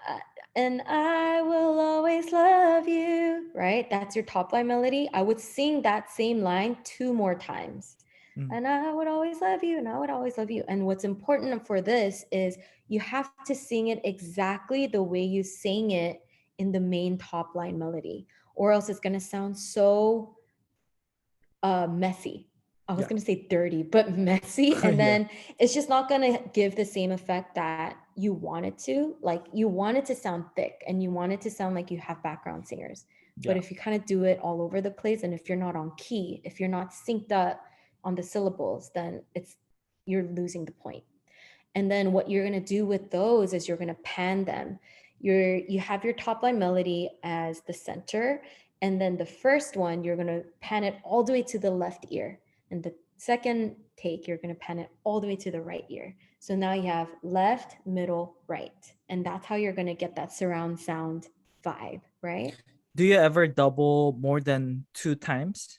uh, and I will always love you, right? That's your top line melody. I would sing that same line two more times. Mm, And I would always love you, and I would always love you. And what's important for this is you have to sing it exactly the way you sang it in the main top line melody, or else it's going to sound so messy. I was yeah, going to say dirty, but messy. And yeah, then it's just not going to give the same effect that you want it to. Like you want it to sound thick and you want it to sound like you have background singers. But yeah. if you kind of do it all over the place and if you're not on key, if you're not synced up on the syllables, then you're losing the point. And then what you're going to do with those is you're going to pan them. You have your top line melody as the center, and then the first one you're going to pan it all the way to the left ear, and the second take you're going to pan it all the way to the right ear. So now you have left, middle, right, and that's how you're going to get that surround sound vibe, right? Do you ever double more than two times?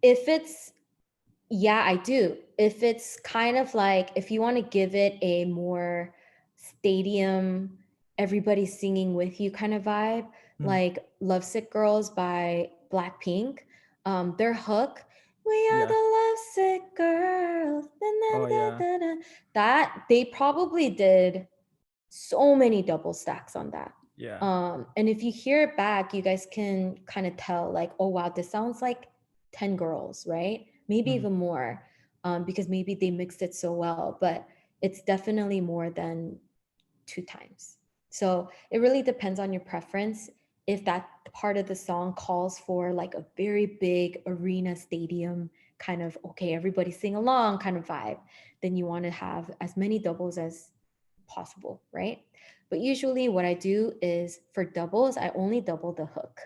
If it's Yeah, I do. If it's kind of like, if you want to give it a more stadium, everybody singing with you kind of vibe, Mm, like Lovesick Girls by Blackpink, their hook, we are yeah. the lovesick girls, na, na, Oh, na, yeah. na, na, that they probably did so many double stacks on that. Yeah. And if you hear it back, you guys can kind of tell, like, oh wow, this sounds like 10 girls, right? Maybe Mm, even more, because maybe they mixed it so well, but it's definitely more than two times. So it really depends on your preference. If that part of the song calls for like a very big arena stadium kind of, okay, everybody sing along kind of vibe, then you want to have as many doubles as possible, right? But usually what I do is for doubles, I only double the hook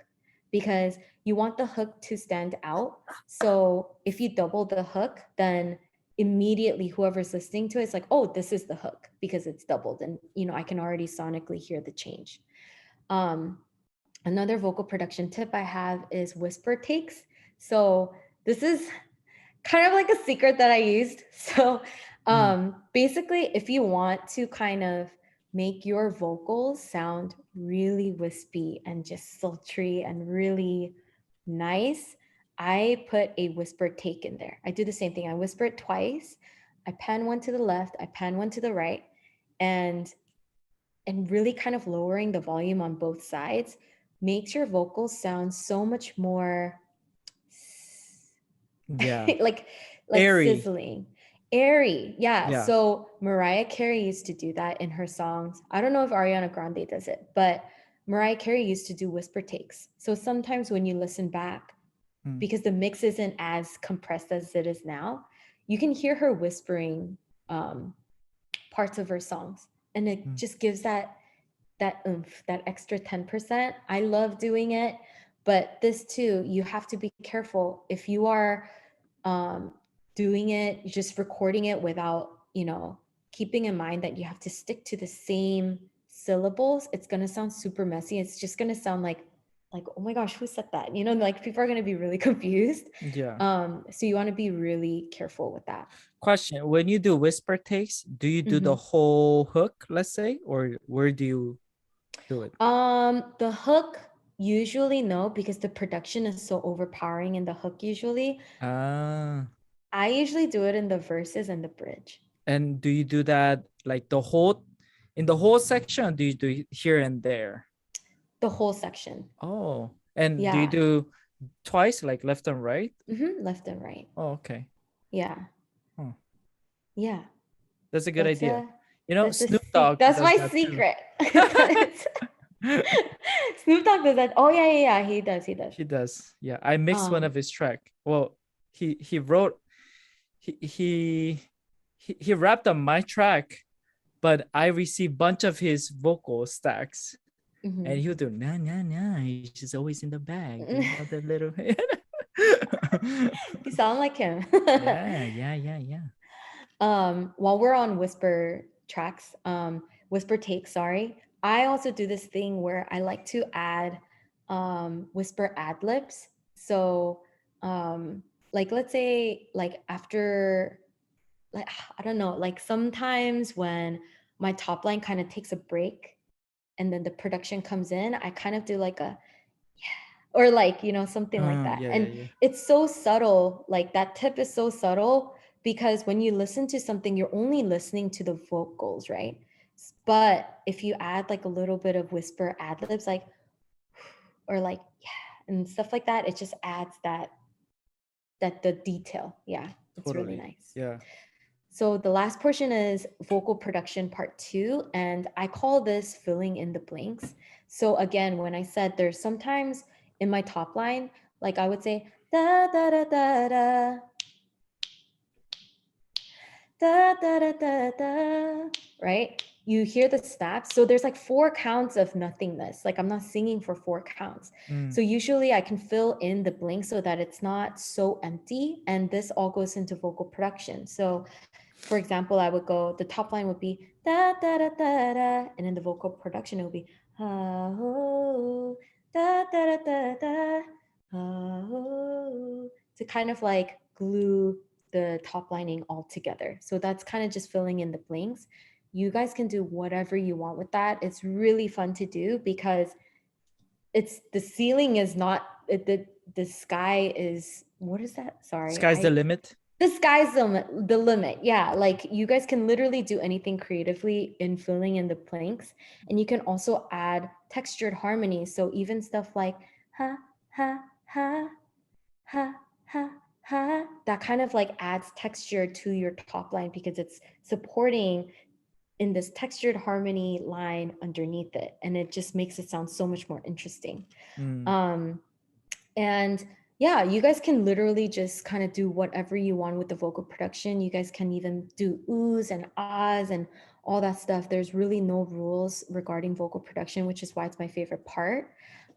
because you want the hook to stand out. So if you double the hook, then immediately whoever's listening to it is like, oh, this is the hook because it's doubled. And, I can already sonically hear the change. Um, Another vocal production tip I have is whisper takes. So this is kind of like a secret that I used. So mm, basically, if you want to kind of make your vocals sound really wispy and just sultry and really nice, I put a whispered take in there. I do the same thing. I whisper it twice. I pan one to the left, I pan one to the right, and really kind of lowering the volume on both sides makes your vocals sound so much more Yeah. like Airy. sizzling, airy. Yeah. Yeah. So Mariah Carey used to do that in her songs. I don't know if Ariana Grande does it, but Mariah Carey used to do whisper takes. So sometimes when you listen back, because the mix isn't as compressed as it is now, you can hear her whispering parts of her songs, and it just gives that oomph, that extra 10%. I love doing it, but this too, you have to be careful if you are doing it, just recording it without, keeping in mind that you have to stick to the same syllables. It's going to sound super messy. It's just going to sound like, oh my gosh, who said that? Like people are going to be really confused. Yeah. So you want to be really careful with that. Question: when you do whisper takes, do you do the whole hook, let's say, or where do you do it? The hook, usually no, because the production is so overpowering in the hook usually. I usually do it in the verses and the bridge. And do you do that like in the whole section, or do you do it here and there? The whole section. Oh, and do you Yeah. do twice, like left and right? Left and right. Oh, okay. Yeah. Oh, yeah. that's a good idea. That's Snoop Dogg that's does my that too. secret. Snoop Dogg does that. Oh yeah. He does. He does. Yeah, I mixed one of his track. Well, he wrote he rapped on my track, but I received bunch of his vocal stacks, and he would do nah nah nah. He's just always in the bag. The little. You sound like him. Yeah. While we're on whisper tracks, whisper takes, sorry, I also do this thing where I like to add whisper ad libs. So like let's say like after, like I don't know, like sometimes when my top line kind of takes a break and then the production comes in, I kind of do like a or like, something like that. And it's so subtle, like that tip is so subtle, because when you listen to something, you're only listening to the vocals, right? But if you add like a little bit of whisper ad libs, like or like and stuff like that, it just adds that the detail. Yeah, it's really nice. Yeah. So the last portion is vocal production part 2, and I call this filling in the blanks. So again, when I said there's sometimes in my top line, like I would say da da da da da da da da da da, right? You hear the snaps. So there's like 4 counts of nothingness. Like I'm not singing for 4 counts. So usually I can fill in the blanks so that it's not so empty. And this all goes into vocal production. So for example, I would go, the top line would be da da da da da, and in the vocal production it would be ah oh da da da da da ah oh, to kind of like glue the top lining all together. So that's kind of just filling in the blanks. You guys can do whatever you want with that. It's really fun to do because it's the ceiling is not the sky is, what is that? Sorry. Sky's the limit. The sky's the limit. Yeah. Like you guys can literally do anything creatively in filling in the blanks. And you can also add textured harmony. So even stuff like ha, ha, ha, ha, ha, ha, that kind of like adds texture to your top line because it's supporting in this textured harmony line underneath it. And it just makes it sound so much more interesting. And yeah, you guys can literally just kind of do whatever you want with the vocal production. You guys can even do oohs and ahs and all that stuff. There's really no rules regarding vocal production, which is why it's my favorite part.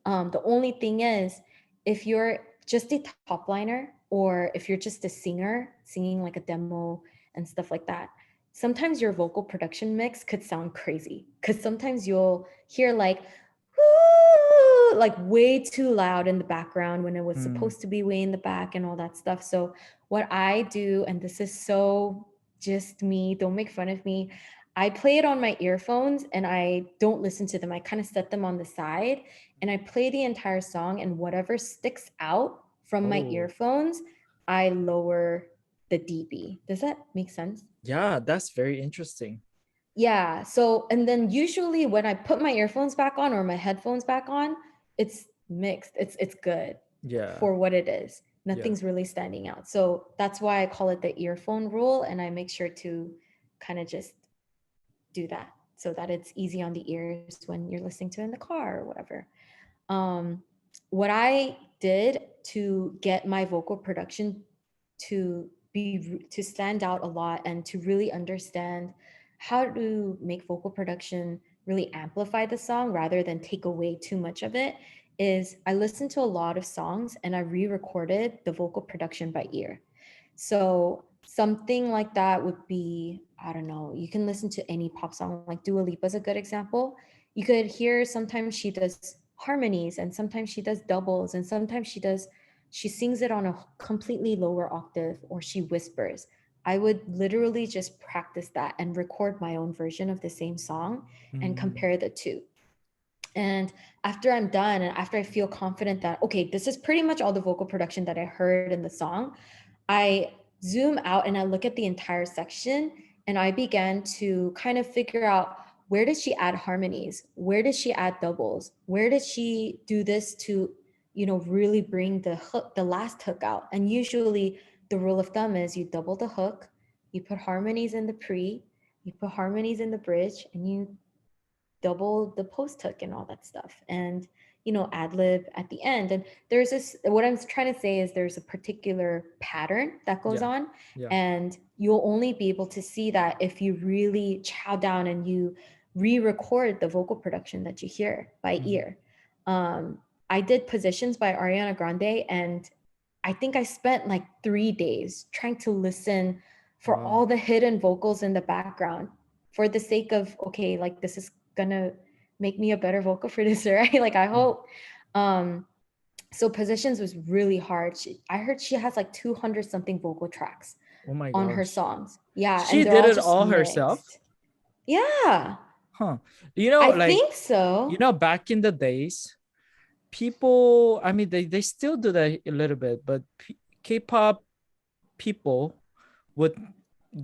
The only thing is, if you're just a top liner or if you're just a singer singing like a demo and stuff like that, sometimes your vocal production mix could sound crazy because sometimes you'll hear like like way too loud in the background when it was supposed to be way in the back and all that stuff. So what I do, and this is so just me, don't make fun of me, I play it on my earphones and I don't listen to them. I kind of set them on the side and I play the entire song, and whatever sticks out from my Oh, earphones, I lower the dB. Does that make sense? yeah, that's very interesting. Yeah. So, and then usually when I put my earphones back on or my headphones back on, it's mixed. It's good Yeah, for what it is. yeah. Nothing's really standing out. So that's why I call it the earphone rule. And I make sure to kind of just do that so that it's easy on the ears when you're listening to it in the car or whatever. Um, what I did to get my vocal production to stand out a lot and to really understand how to make vocal production really amplify the song rather than take away too much of it is I listened to a lot of songs and I re-recorded the vocal production by ear. So something like that would be, I don't know, you can listen to any pop song, like Dua Lipa is a good example. You could hear sometimes she does harmonies and sometimes she does doubles and sometimes she sings it on a completely lower octave or she whispers. I would literally just practice that and record my own version of the same song and Mm, compare the two. And after I'm done and after I feel confident that, okay, this is pretty much all the vocal production that I heard in the song, I zoom out and I look at the entire section and I began to kind of figure out where did she add harmonies? Where did she add doubles? Where did she do this to, really bring the hook, the last hook out? And usually the rule of thumb is you double the hook, you put harmonies in the pre, you put harmonies in the bridge, and you double the post hook and all that stuff, and ad lib at the end. And there's this, what I'm trying to say is there's a particular pattern that goes yeah, on, yeah. and you'll only be able to see that if you really chow down and you re-record the vocal production that you hear by Mhm. ear. I did Positions by Ariana Grande, and I think I spent like 3 days trying to listen for Wow. all the hidden vocals in the background for the sake of, okay, like this is gonna make me a better vocal producer, right? Like I Mm. hope. Um, so Positions was really hard. I heard she has like 200 something vocal tracks Oh my on her gosh. songs. Yeah, and She they're did all it just all herself? mixed. Yeah, Huh. I Like, think so. back in the days, people, I mean, they still do that a little bit, but K-pop people would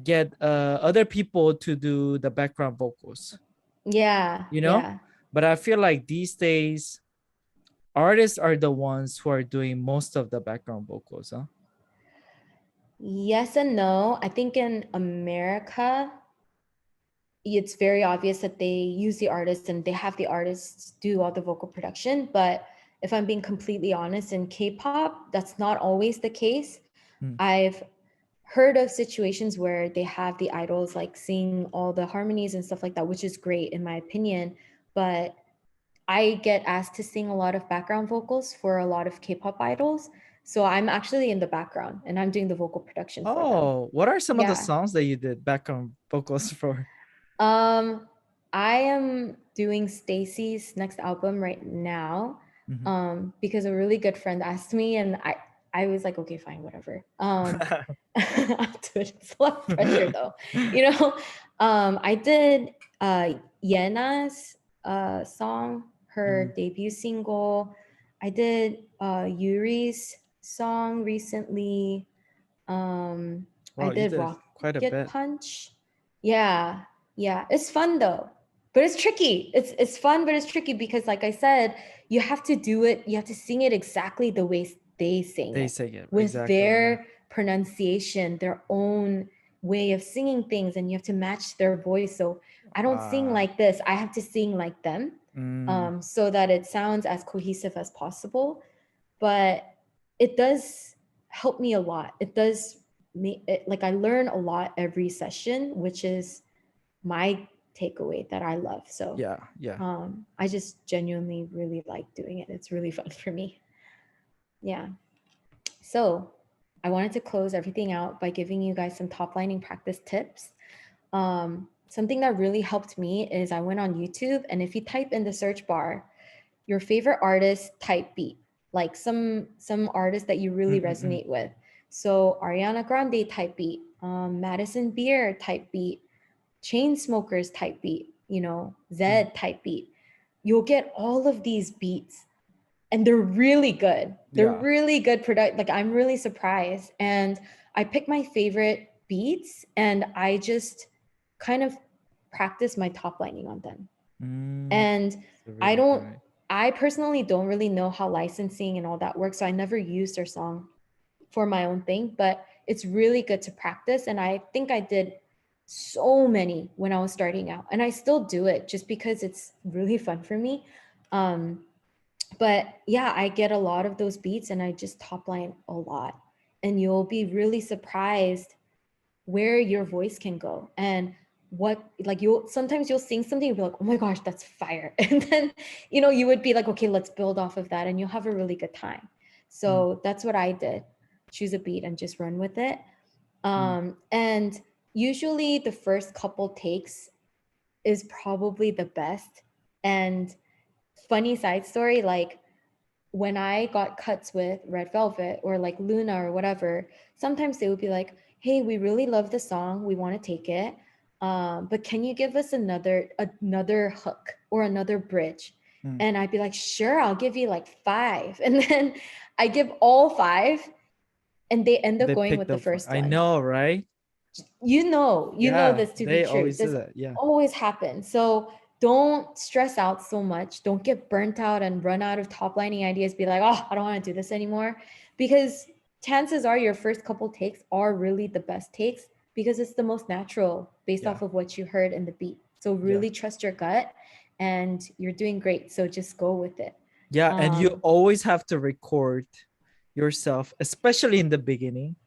get other people to do the background vocals, Yeah, you know? yeah. But I feel like these days, artists are the ones who are doing most of the background vocals, huh? Yes and no. I think in America, it's very obvious that they use the artists and they have the artists do all the vocal production. But if I'm being completely honest, in K-pop, that's not always the case. Mm. I've heard of situations where they have the idols like sing all the harmonies and stuff like that, which is great in my opinion. But I get asked to sing a lot of background vocals for a lot of K-pop idols. So I'm actually in the background and I'm doing the vocal production for them. Oh, what are some of the Yeah. songs that you did background vocals for? Um, I am doing Stacy's next album right now, Mhm. because a really good friend asked me, and I was like, okay, fine, whatever. I'll do it. It's a lot of pressure though, you know. I did Yena's song, her Mm. debut single. I did Yuri's song recently. I Wow, you did did quite a Rocket bit. Punch. Yeah, yeah. It's fun though. But it's tricky. It's fun, but it's tricky because like I said, you have to do it, you have to sing it exactly the way they sing They it say it with exactly. Yeah. their pronunciation, their own way of singing things, and you have to match their voice. So I don't sing Wow. like this. I have to sing like them, Mm, so that it sounds as cohesive as possible. But it does help me a lot. It does me like I learn a lot every session, which is my takeaway that I love. So yeah, yeah. I just genuinely really like doing it. It's really fun for me. Yeah. So I wanted to close everything out by giving you guys some top lining practice tips. Something that really helped me is I went on YouTube, and if you type in the search bar your favorite artist type beat, like some artists that you really Mm-mm-mm. resonate with. So Ariana Grande type beat, Madison Beer type beat, Chainsmokers type beat, Mm. Zed type beat. You'll get all of these beats and they're really good. They're Yeah. really good product. Like I'm really surprised. And I pick my favorite beats and I just kind of practice my top lining on them. And So I really don't, great. I personally don't really know how licensing and all that works. So I never used their song for my own thing, but it's really good to practice. And I think I did so many when I was starting out, and I still do it just because it's really fun for me. Um, but yeah, I get a lot of those beats and I just top line a lot. And you'll be really surprised where your voice can go and what, like, you'll sing something, you'll be like, oh my gosh, that's fire. And then, you would be like, okay, let's build off of that, and you'll have a really good time. Mm, So that's what I did. Choose a beat and just run with it. mm, And usually the first couple takes is probably the best. And funny side story, like when I got cuts with Red Velvet or like Luna or whatever, sometimes they would be like, hey, we really love the song, we want to take it, but can you give us another hook or another bridge? mm. And I'd be like, sure, I'll give you like 5. And then I give all 5, and they end up They going picked with the up. first I one. know, right? You know Yeah, this to be they true. always do This that. Yeah. always happens. So don't stress out so much. Don't get burnt out and run out of top lining ideas. Be like, oh, I don't want to do this anymore. Because chances are your first couple takes are really the best takes because it's the most natural based Yeah. off of what you heard in the beat. So Yeah. really trust your gut, and you're doing great. So just go with it. Yeah. And you Um, always have to record yourself, especially in the beginning,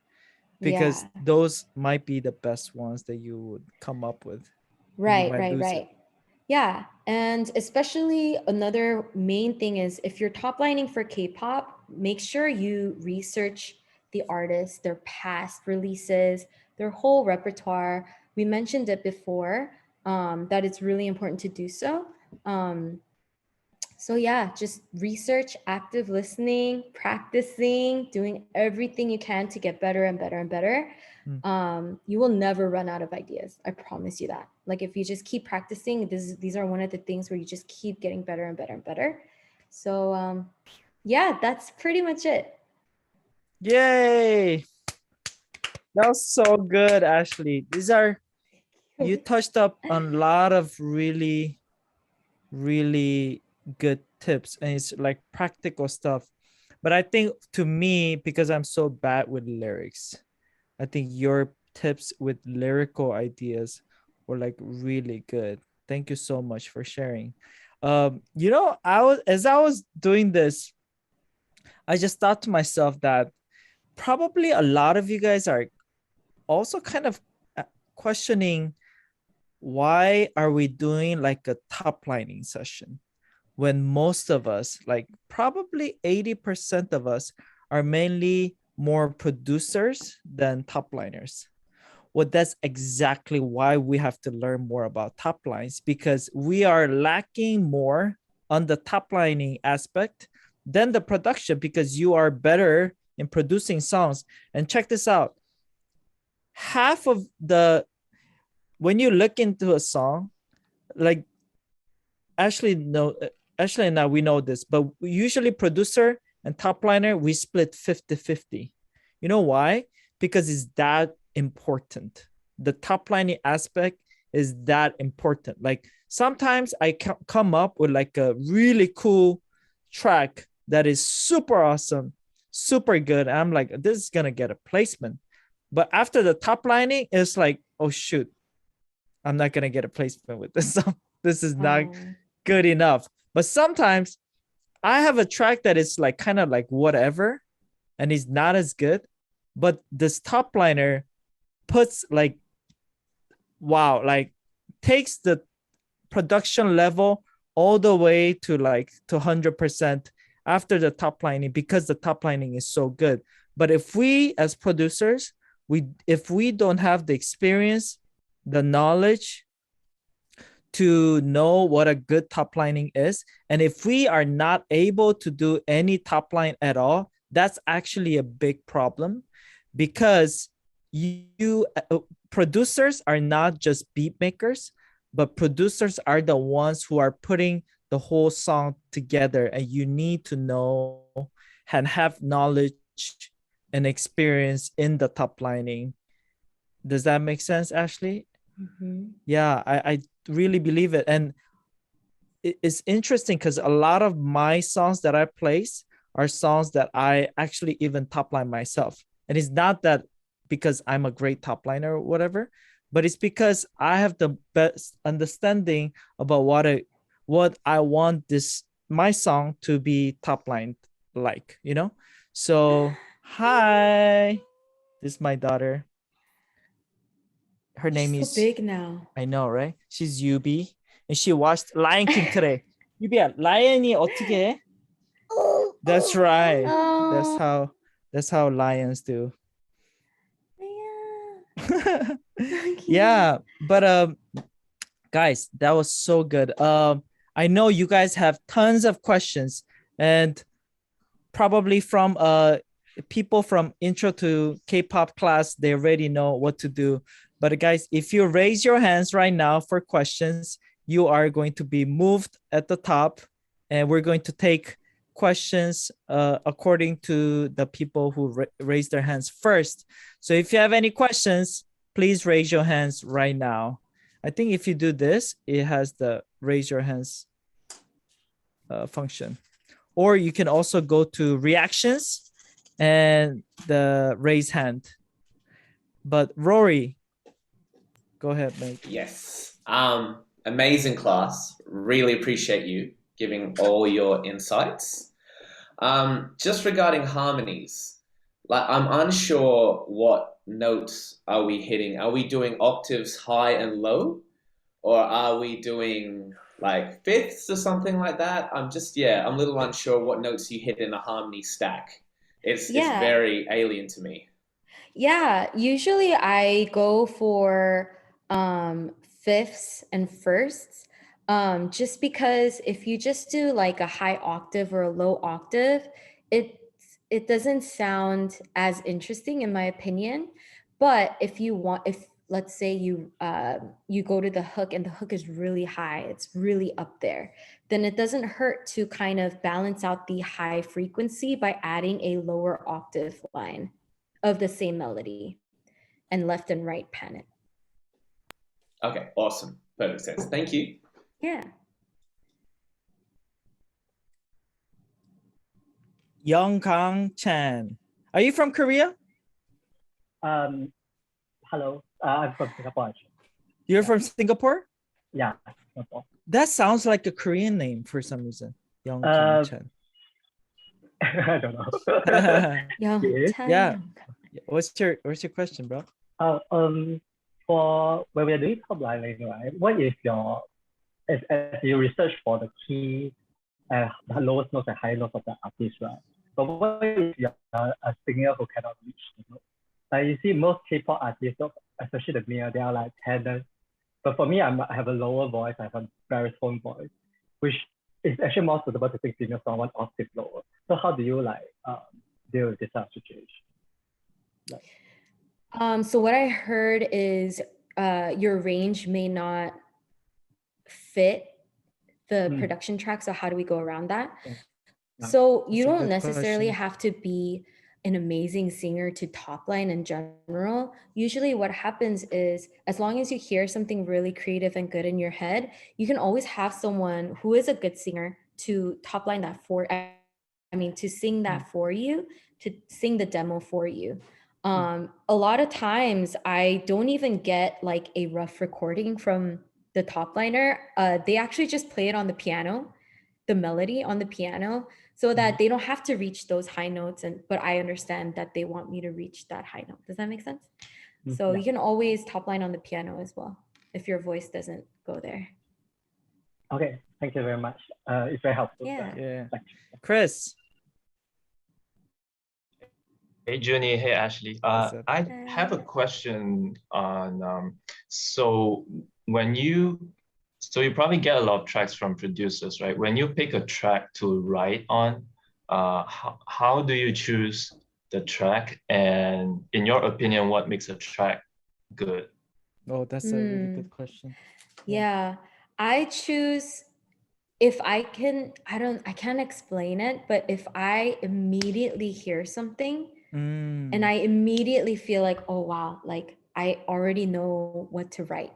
because yeah. those might be the best ones that you would come up with, and you Right, might right, lose it. right. Yeah. And especially another main thing is if you're top lining for K-pop, make sure you research the artists, their past releases, their whole repertoire. We mentioned it before, that it's really important to do so. Um, so yeah, just research, active listening, practicing, doing everything you can to get better and better and better. Mm. You will never run out of ideas. I promise you that. Like if you just keep practicing, these are one of the things where you just keep getting better and better and better. So yeah, that's pretty much it. Yay. That was so good, Ashley. You touched up on a lot of really, really good tips, and it's like practical stuff. But I think to me, because I'm so bad with lyrics, I think your tips with lyrical ideas were like really good. Thank you so much for sharing. As I was doing this, I just thought to myself that probably a lot of you guys are also kind of questioning, why are we doing like a top lining session when most of us, like probably 80% of us, are mainly more producers than top liners? Well, that's exactly why we have to learn more about top lines, because we are lacking more on the top lining aspect than the production, because you are better in producing songs. And check this out. Half of the, when you look into a song, like Ashley know Ashley and I, we know this, but usually producer and top liner, we split 50-50. You know why? Because it's that important. The top lining aspect is that important. Like sometimes I come up with like a really cool track that is super awesome, super good. I'm like, this is gonna get a placement. But after the top lining, it's like, oh shoot, I'm not gonna get a placement with this song. This is not Oh, good enough. But sometimes I have a track that is like kind of like whatever and is not as good, but this top liner puts like, wow, like takes the production level all the way to like to 100% after the top lining, because the top lining is so good. But if we as producers, if we don't have the experience, the knowledge to know what a good top lining is, and if we are not able to do any top line at all, that's actually a big problem, because you producers are not just beat makers, but producers are the ones who are putting the whole song together, and you need to know and have knowledge and experience in the top lining. Does that make sense, Ashley? Yeah, I really believe it. And it's interesting because a lot of my songs that I place are songs that I actually even top line myself. And it's not that because I'm a great top liner or whatever, but it's because I have the best understanding about what I want my song to be top lined like, you know? So hi, this is my daughter. Her name She's so is, big now. I know, right? She's Yubi, and she watched Lion King today. 유비야, 라이언이 어떻게 해? That's right. Oh, That's how lions do. yeah. Yeah, but guys, that was so good. I know you guys have tons of questions, and probably from people from intro to K-pop class, they already know what to do. But guys, if you raise your hands right now for questions, you are going to be moved at the top, and we're going to take questions according to the people who raise their hands first. So if you have any questions, please raise your hands right now. I think if you do this, it has the raise your hands function. Or you can also go to reactions and the raise hand. But Rory, go ahead, mate. Yes. Amazing class. Really appreciate you giving all your insights. Just regarding harmonies, like I'm unsure what notes are we hitting. Are we doing octaves high and low? Or are we doing like fifths or something like that? I'm a little unsure what notes you hit in a harmony stack. It's very alien to me. Yeah, usually I go for fifths and firsts, just because if you just do like a high octave or a low octave, it doesn't sound as interesting in my opinion. But if let's say you go to the hook and the hook is really high, it's really up there, then it doesn't hurt to kind of balance out the high frequency by adding a lower octave line of the same melody and left and right pan it. Okay, awesome. Perfect sense. Thank you. Yeah. Youngkang Chan. Are you from Korea? Hello. I'm from Singapore. Actually. You're from Singapore? Yeah, Singapore. That sounds like a Korean name for some reason. Youngkang Chan. I don't know. Yeah. What's your question, bro? For when we are doing top lining, right? What is your as you research for the key the lowest notes and high notes of the artist, right? But what if you're a singer who cannot reach the note? Like you see most K-pop artists, especially the male, they are like tenors. But for me, I have a lower voice, I have a baritone voice, which is actually more suitable to sing female song one octave lower. So how do you like deal with this situation? So what I heard is your range may not fit the production track. So how do we go around that? Yeah. So you don't necessarily have to be an amazing singer to top line in general. Usually what happens is as long as you hear something really creative and good in your head, you can always have someone who is a good singer to top line that to sing that for you, to sing the demo for you. A lot of times I don't even get like a rough recording from the top liner. They actually just play it on the piano, the melody on the piano, so that they don't have to reach those high notes. But I understand that they want me to reach that high note. Does that make sense? So you can always top line on the piano as well if your voice doesn't go there. Okay, thank you very much. It's very helpful. Yeah. Chris. Hey, Junie. Hey, Ashley. I have a question on, so you probably get a lot of tracks from producers, right? When you pick a track to write on, how do you choose the track? And in your opinion, what makes a track good? Oh, that's a really good question. Yeah, I choose if I can't explain it, but if I immediately hear something and I immediately feel like, oh wow, like I already know what to write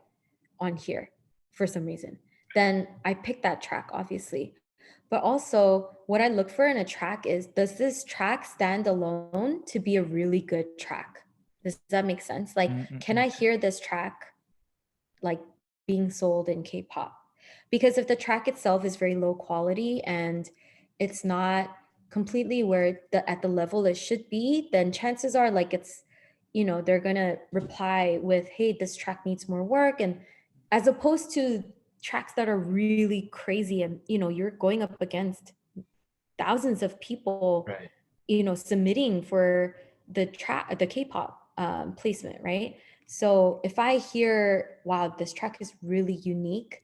on here for some reason, then I pick that track, obviously. But also what I look for in a track is, does this track stand alone to be a really good track? Does that make sense? Like, can I hear this track like being sold in K-pop? Because if the track itself is very low quality and it's not completely where at the level it should be, then chances are like it's, you know, they're gonna reply with, hey, this track needs more work. And as opposed to tracks that are really crazy and, you know, you're going up against thousands of people, Right. you know, submitting for the K-pop placement, right? So if I hear, wow, this track is really unique,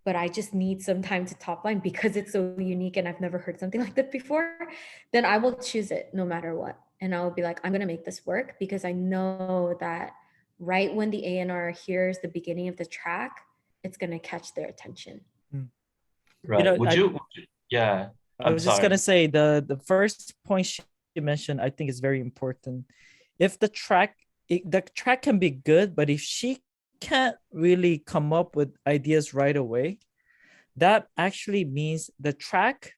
but I just need some time to top line because it's so unique and I've never heard something like that before, then I will choose it no matter what. And I'll be like, I'm gonna make this work because I know that right when the A&R hears the beginning of the track, it's gonna catch their attention. Right. You know, Would you? Yeah. I was just gonna say the first point she mentioned, I think is very important. If the track can be good, but if she can't really come up with ideas right away, that actually means the track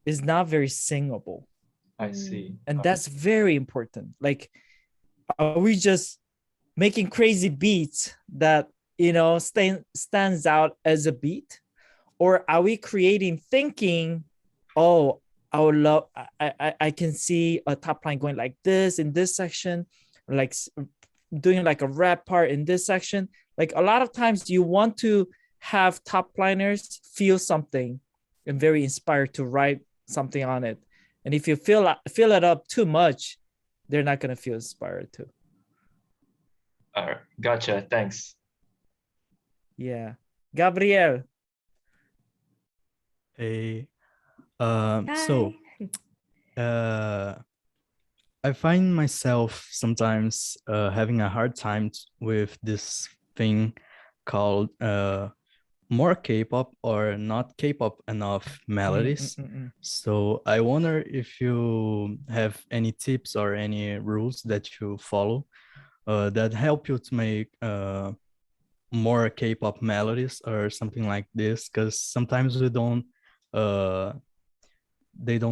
is not very singable. I see. And that's very important. Like, are we just making crazy beats that, you know, stands out as a beat? Or are we creating thinking, oh, I would love, I can see a top line going like this in this section, like doing like a rap part in this section. Like a lot of times you want to have top liners feel something and very inspired to write something on it. And if you fill it up too much, they're not going to feel inspired to. All right. Gotcha. Thanks. Yeah. Gabriel. Hey, Hi. so I find myself sometimes having a hard time with this thing called more K-pop or not K-pop enough melodies. So I wonder if you have any tips or any rules that you follow that help you to make more K-pop melodies or something like this, because sometimes they don't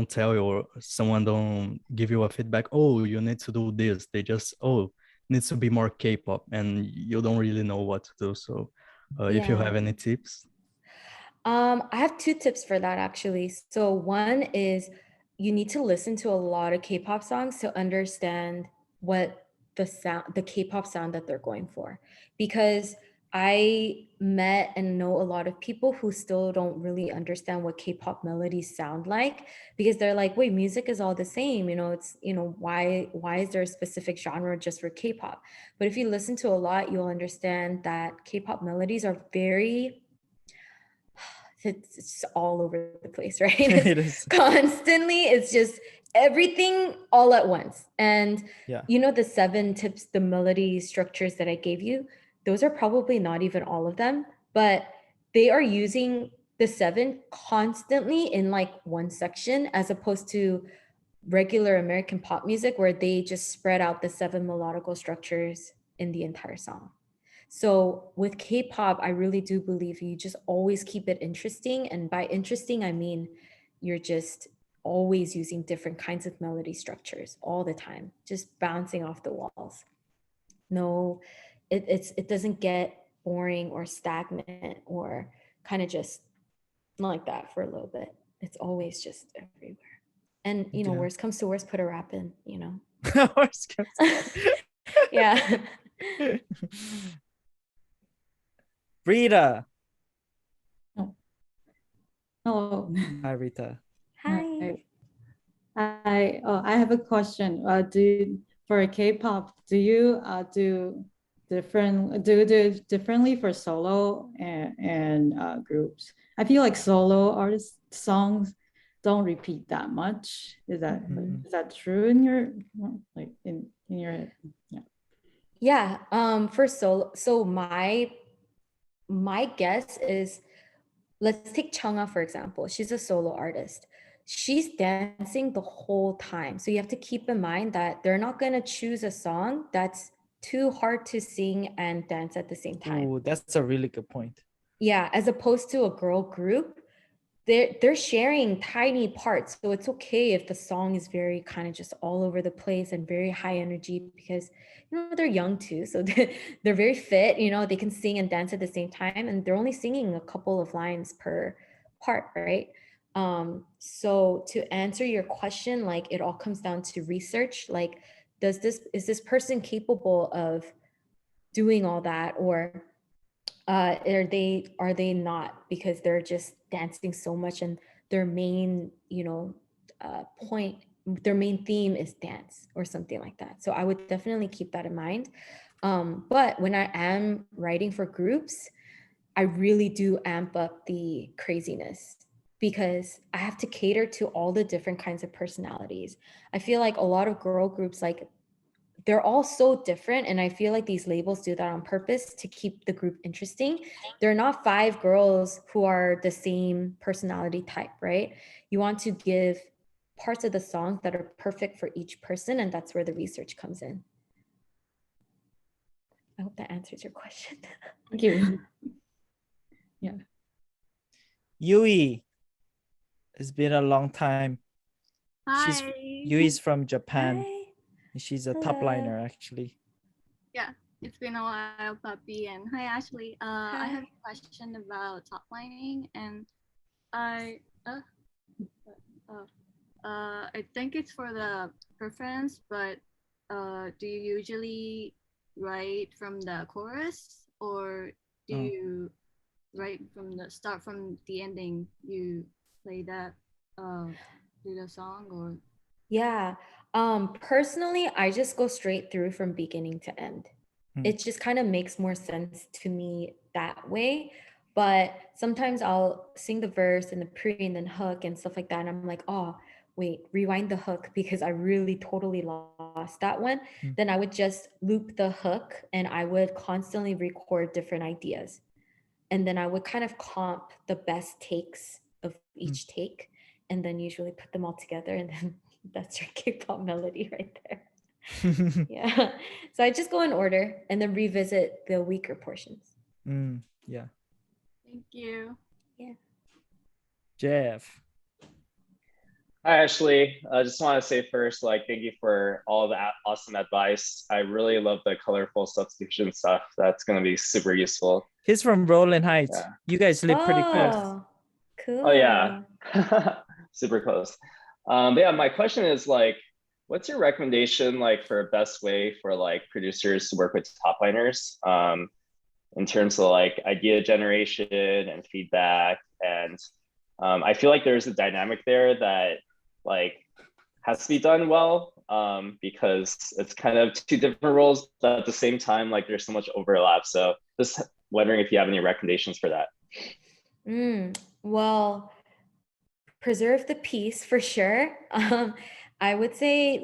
tell you, or someone don't give you a feedback, oh, you need to do this. They just, oh, needs to be more K-pop, and you don't really know what to do. So if you have any tips. I have two tips for that actually. So one is you need to listen to a lot of K-pop songs to understand what the K-pop sound that they're going for. Because I met and know a lot of people who still don't really understand what K-pop melodies sound like, because they're like, wait, music is all the same, you know, it's, you know, why is there a specific genre just for K-pop? But if you listen to a lot, you'll understand that K-pop melodies are very, it's all over the place, right? It is. Constantly, it's just everything all at once. And yeah, you know, the 7 tips, the melody structures that I gave you, those are probably not even all of them, but they are using the 7 constantly in like one section, as opposed to regular American pop music where they just spread out the 7 melodical structures in the entire song. So with K-pop, I really do believe you just always keep it interesting. And by interesting, I mean you're just always using different kinds of melody structures all the time, just bouncing off the walls. No, it doesn't get boring or stagnant or kind of just like that for a little bit. It's always just everywhere. And you know, worst comes to worst, put a rap in, you know. Yeah. Rita. Oh. Hello. Hi, Rita. Hi. I have a question. For K-pop, do you do differently for solo and groups? I feel like solo artist songs don't repeat that much. Is that true in your like in your head? Yeah. For solo, so my guess is let's take Chungha, for example. She's a solo artist. She's dancing the whole time. So you have to keep in mind that they're not going to choose a song that's too hard to sing and dance at the same time. Ooh, that's a really good point. Yeah, as opposed to a girl group, they're sharing tiny parts. So it's okay if the song is very kind of just all over the place and very high energy, because they're young too. So they're very fit, they can sing and dance at the same time, and they're only singing a couple of lines per part, right? So to answer your question, like it all comes down to research. Like, is this person capable of doing all that, or are they not, because they're just dancing so much and their main point, their main theme is dance or something like that. So I would definitely keep that in mind. But when I am writing for groups, I really do amp up the craziness, because I have to cater to all the different kinds of personalities. I feel like a lot of girl groups, like, they're all so different, and I feel like these labels do that on purpose to keep the group interesting. They're not 5 girls who are the same personality type, right? You want to give parts of the song that are perfect for each person, and that's where the research comes in. I hope that answers your question. Thank you. Yeah. Yui, it's been a long time. Hi. Yui's from Japan. Hi. She's a Hello. top liner, actually. Yeah, it's been a while, Puppy. And hi, Ashley. I have a question about top lining, and I think it's for the preference, but do you usually write from the chorus, or do you write from the start, from the ending? You play that through the song, or? Yeah. Personally, I just go straight through from beginning to end. It just kind of makes more sense to me that way. But sometimes I'll sing the verse and the pre and then hook and stuff like that, and I'm like, oh, wait, rewind the hook, because I really totally lost that one. Then I would just loop the hook, and I would constantly record different ideas. And then I would kind of comp the best takes of each take, and then usually put them all together, and then that's your K-pop melody right there. Yeah. So I just go in order and then revisit the weaker portions. Yeah. Thank you. Yeah. Jeff. Hi, Ashley. I just want to say first, thank you for all the awesome advice. I really love the colorful substitution stuff. That's going to be super useful. He's from Roland Heights. Yeah. You guys live pretty close. Cool. Oh, yeah. Super close. But yeah, my question is, what's your recommendation, for a best way for, producers to work with top liners in terms of, idea generation and feedback? And I feel like there's a dynamic there that, has to be done well, because it's kind of 2 different roles, but at the same time, there's so much overlap. So just wondering if you have any recommendations for that. Well, preserve the peace for sure. I would say,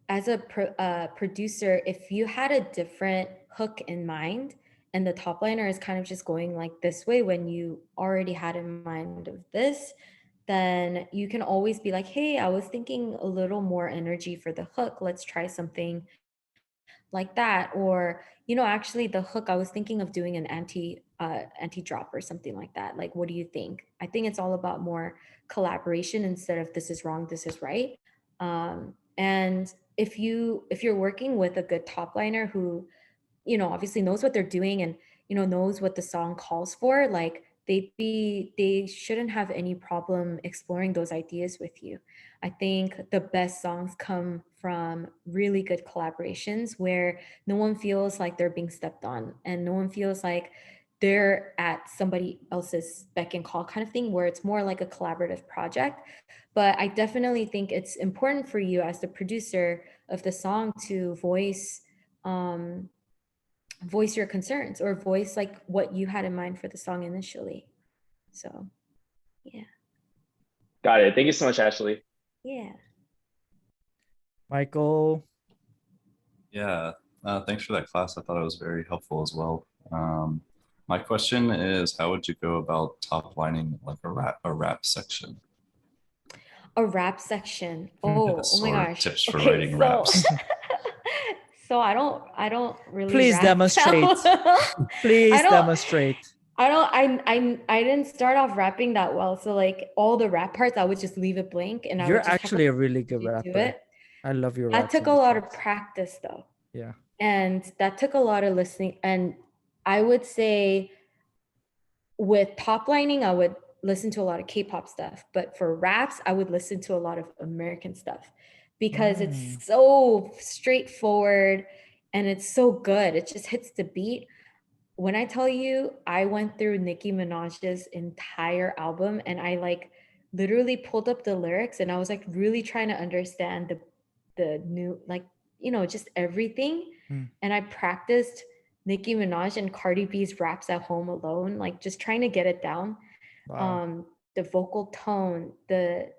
as a producer, if you had a different hook in mind, and the top liner is kind of just going this way when you already had in mind of this, then you can always be like, hey, I was thinking a little more energy for the hook. Let's try something like that. Or, actually the hook, I was thinking of doing an anti-drop or something like that. What do you think? I think it's all about more collaboration instead of this is wrong, this is right. And if you're working with a good top liner who, obviously knows what they're doing and, knows what the song calls for, they shouldn't have any problem exploring those ideas with you. I think the best songs come from really good collaborations where no one feels like they're being stepped on, and no one feels like they're at somebody else's beck and call kind of thing, where it's more like a collaborative project. But I definitely think it's important for you as the producer of the song to voice your concerns, or voice what you had in mind for the song initially. So yeah. Got it. Thank you so much, Ashley. Yeah. Michael. Yeah, thanks for that class. I thought it was very helpful as well. My question is, how would you go about top lining like a rap section? A rap section. Yes, Oh my or gosh. tips for Okay, writing so raps. so I don't really Please rap that demonstrate. well. Please I don't demonstrate. I didn't start off rapping that well. So like all the rap parts, I would just leave it blank and I You're would just actually a really good do rapper. it. I love your That raps took in a the lot of tracks. practice though. Yeah. And that took a lot of listening. And I would say with top lining, I would listen to a lot of K-pop stuff. But for raps, I would listen to a lot of American stuff because it's so straightforward and it's so good. It just hits the beat. When I tell you, I went through Nicki Minaj's entire album and I like literally pulled up the lyrics and I was like really trying to understand the new, like, you know, just everything. And I practiced Nicki Minaj and Cardi B's raps at home alone, like just trying to get it down. Wow. The vocal tone, the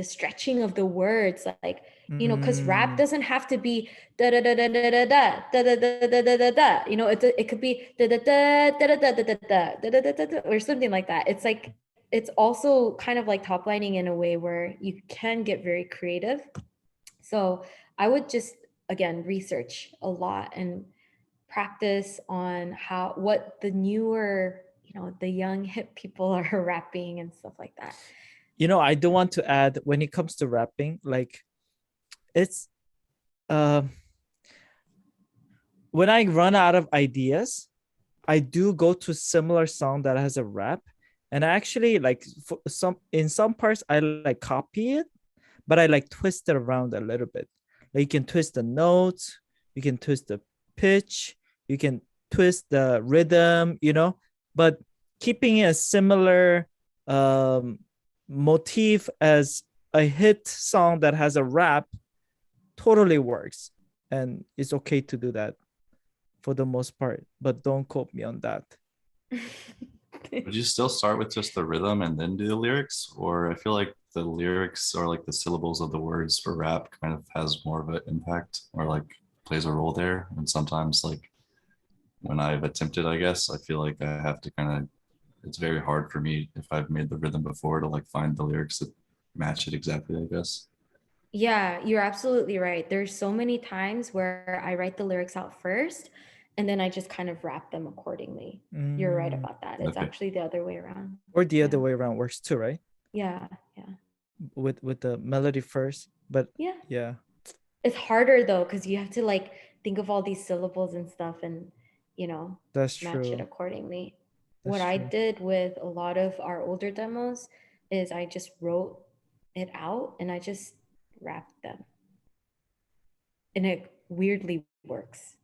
stretching of the words, like, you know, because rap doesn't have to be da da da da da da da da da da da da da da. You know, it could be da da da da da da da da da da da da or something like that. It's like it's also kind of like top lining in a way where you can get very creative. So I would just again research a lot and practice on what the newer, you know, the young hip people are rapping and stuff like that. You know, I do want to add when it comes to rapping, like it's when I run out of ideas, I do go to similar song that has a rap. And I actually like in some parts I like copy it, but I like twist it around a little bit. Like you can twist the notes, you can twist the pitch, you can twist the rhythm, you know, but keeping a similar motif as a hit song that has a rap totally works. And it's okay to do that for the most part, but don't quote me on that. Would you still start with just the rhythm and then do the lyrics? Or I feel like the lyrics or like the syllables of the words for rap kind of has more of an impact or like plays a role there. And sometimes like when I've attempted, I guess, I feel like I have to kind of, it's very hard for me if I've made the rhythm before to like find the lyrics that match it exactly, I guess. Yeah, you're absolutely right. There's so many times where I write the lyrics out first and then I just kind of rap them accordingly. You're right about that. It's actually the other way around. Or the other way around works too, right? Yeah. With the melody first, but yeah. It's harder though because you have to like think of all these syllables and stuff and, you know, that's match true. it accordingly. That's what I true. did with a lot of our older demos is I just wrote it out and I just rapped them. And it weirdly works.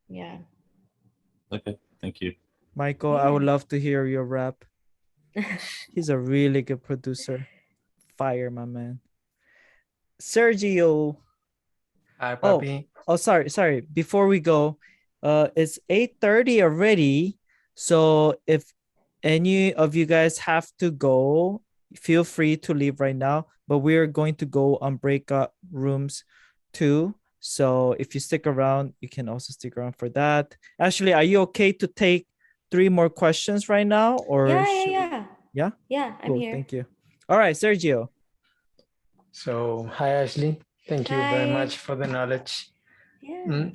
Yeah. Okay, thank you. Michael, I would love to hear your rap. He's a really good producer. Fire, my man. Sergio. Hi, Papi. Oh, sorry. Before we go, it's 8:30 already. So if any of you guys have to go, feel free to leave right now. But we're going to go on breakout rooms too. So if you stick around, you can also stick around for that. Ashley, are you okay to take 3 more questions right now? Or Yeah. Yeah, I'm cool, here. thank you. All right, Sergio. So, hi, Ashley. Thank you very much for the knowledge. Yeah.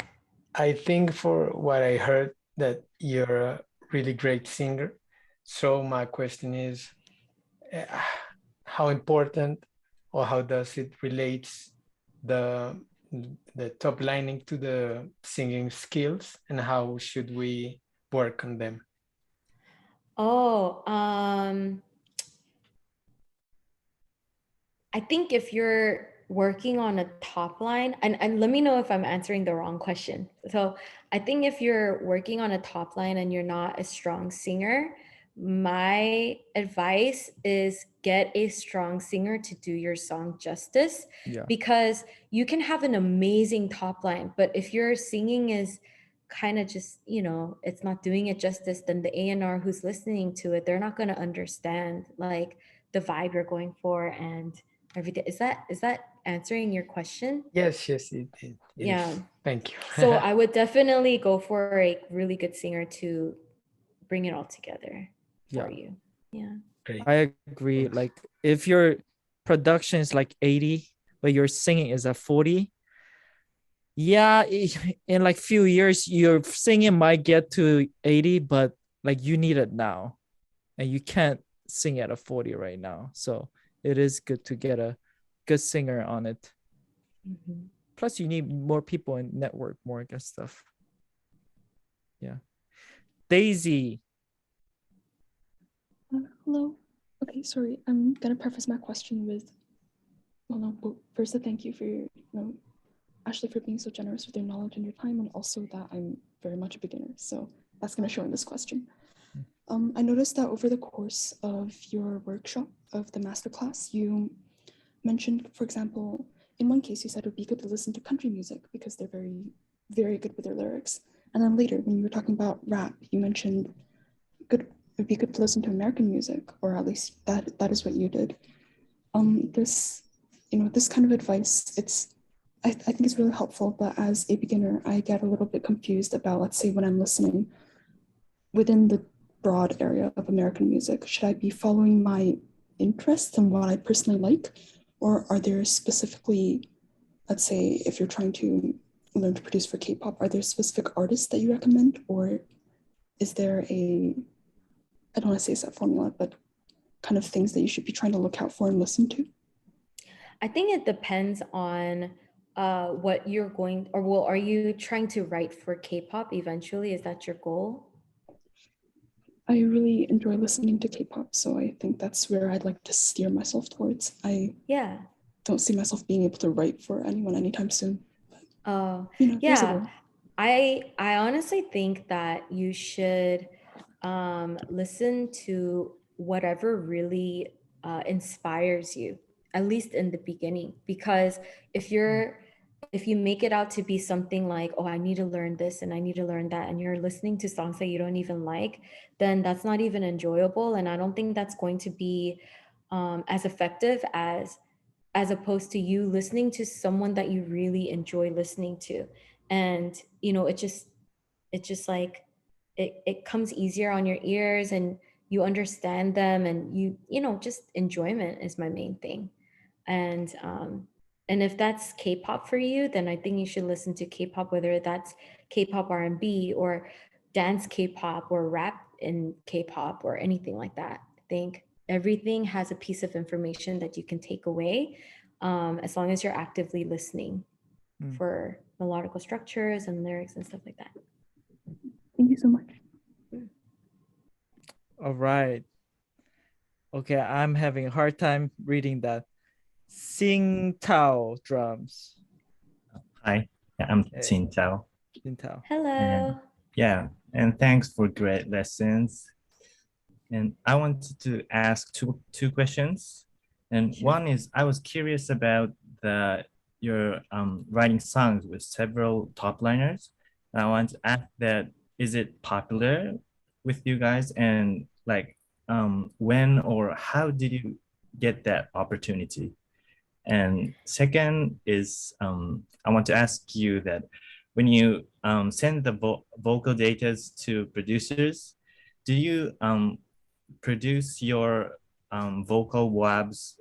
I think for what I heard that you're a really great singer. So my question is, how important or how does it relates the top lining to the singing skills and how should we work on them? I think if you're working on a top line, and let me know if I'm answering the wrong question. So I think if you're working on a top line and you're not a strong singer, my advice is get a strong singer to do your song justice. Yeah. Because you can have an amazing top line, but if your singing is kind of just, you know, it's not doing it justice, then the A&R who's listening to it, they're not going to understand like the vibe you're going for and everything. Is that answering your question? Yes, it is. Yeah. Thank you. So I would definitely go for a really good singer to bring it all together for you. Yeah. Great. I agree. Like if your production is like 80, but your singing is at 40, yeah, in like few years, your singing might get to 80, but like you need it now. And you can't sing at a 40 right now. So it is good to get a good singer on it. Mhm. Plus you need more people and network more good stuff. Yeah. Daisy. Hello. Okay, sorry. I'm gonna preface my question with, first a thank you for your, Ashley, for being so generous with your knowledge and your time, and also that I'm very much a beginner. So that's gonna show in this question. I noticed that over the course of your workshop of the masterclass, you mentioned, for example, in one case, you said it would be good to listen to country music because they're very, very good with their lyrics. And then later, when you were talking about rap, you mentioned it'd be good to listen to American music, or at least that is what you did. This kind of advice, I think it's really helpful, but as a beginner, I get a little bit confused about, let's say, when I'm listening within the broad area of American music, should I be following my interests and what I personally like? Or are there specifically, let's say, if you're trying to learn to produce for K-pop, are there specific artists that you recommend? Or is there I don't want to say set formula, but kind of things that you should be trying to look out for and listen to? I think it depends on what you're going, or well, are you trying to write for K-pop eventually? Is that your goal? I really enjoy listening to K-pop, so I think that's where I'd like to steer myself towards. I don't see myself being able to write for anyone anytime soon. Oh, there's a yeah. goal. I honestly think that you should listen to whatever really inspires you, at least in the beginning, because if you make it out to be something like, oh, I need to learn this and I need to learn that, and you're listening to songs that you don't even like, then that's not even enjoyable. And I don't think that's going to be as effective as opposed to you listening to someone that you really enjoy listening to. And, it just like, it comes easier on your ears and you understand them, and just enjoyment is my main thing. And if that's K-pop for you, then I think you should listen to K-pop, whether that's K-pop R&B or dance K-pop or rap in K-pop or anything like that. I think everything has a piece of information that you can take away, as long as you're actively listening for melodical structures and lyrics and stuff like that. Thank you so much. All right. Okay, I'm having a hard time reading that. Sing Tao drums. Hi, I'm Xin Tao. Xin Tao. Hello. And thanks for great lessons. And I wanted to ask two questions. And one is, I was curious about your writing songs with several top liners. And I want to ask that, is it popular with you guys? And like, when or how did you get that opportunity? And second is, I want to ask you that when you send the vocal data to producers, do you produce your vocal wabs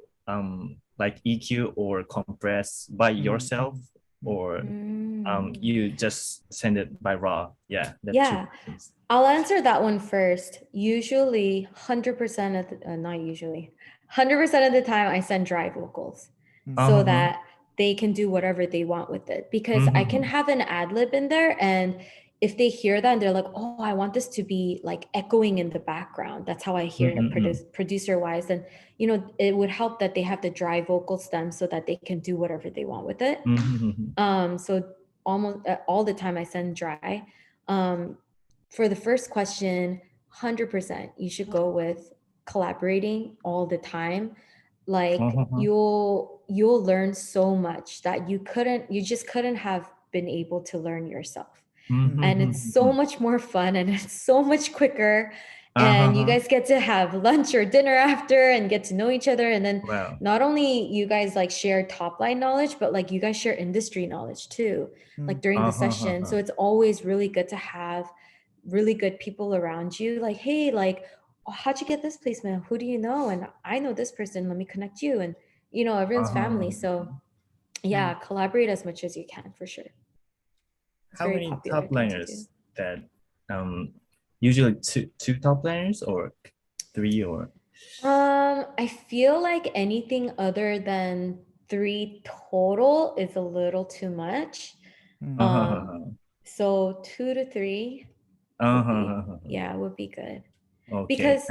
like EQ or compress by yourself, or you just send it by raw? I'll answer that one first. Usually 100% of the, not usually 100% of the time I send dry vocals so that they can do whatever they want with it, because I can have an ad lib in there, and if they hear that and they're like, oh, I want this to be like echoing in the background, that's how I hear it producer wise, then it would help that they have the dry vocal stem so that they can do whatever they want with it. So almost all the time I send dry. For the first question, 100% you should go with collaborating all the time. Like you'll learn so much that you just couldn't have been able to learn yourself. And it's so much more fun, and it's so much quicker, and you Uh-huh. guys get to have lunch or dinner after and get to know each other. And then Wow. not only you guys like share top line knowledge, but like you guys share industry knowledge too, like during the session. So it's always really good to have really good people around you. Like, hey, like, oh, how'd you get this placement? Who do you know? And I know this person, let me connect you. And you know, everyone's family. So yeah, collaborate as much as you can for sure. It's How very many popular top thing to do. liners that usually two top liners or three or I feel like anything other than 3 total is a little too much. So 2 to 3 would be, yeah, would be good. Okay. Because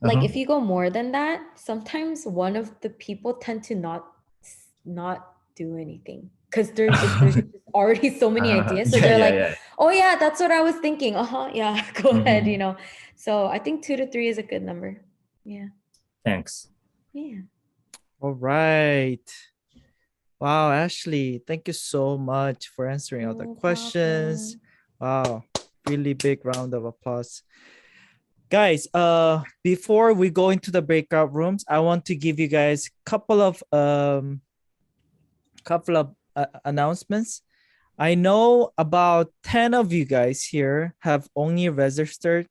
like if you go more than that, sometimes one of the people tend to not do anything because there's just already so many ideas. So they're like, oh yeah, that's what I was thinking. Yeah, go ahead, you know. So I think 2 to 3 is a good number. Yeah. Thanks. Yeah. All right. Wow, Ashley, thank you so much for answering all the questions. Wow, really big round of applause. Guys, before we go into the breakout rooms, I want to give you guys couple of announcements. I know about 10 of you guys here have only registered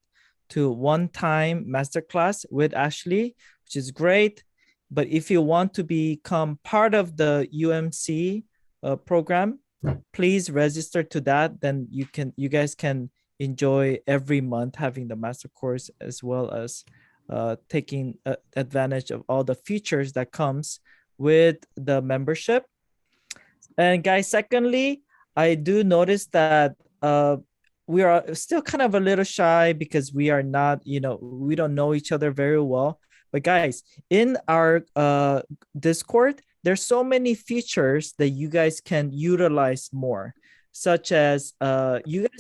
to one-time masterclass with Ashley, which is great. But if you want to become part of the UMC program, please register to that. Then you guys can enjoy every month having the master course as well as taking advantage of all the features that comes with the membership. And guys, secondly, I do notice that we are still kind of a little shy because we are not, we don't know each other very well. But guys, in our Discord, there's so many features that you guys can utilize more, such as you guys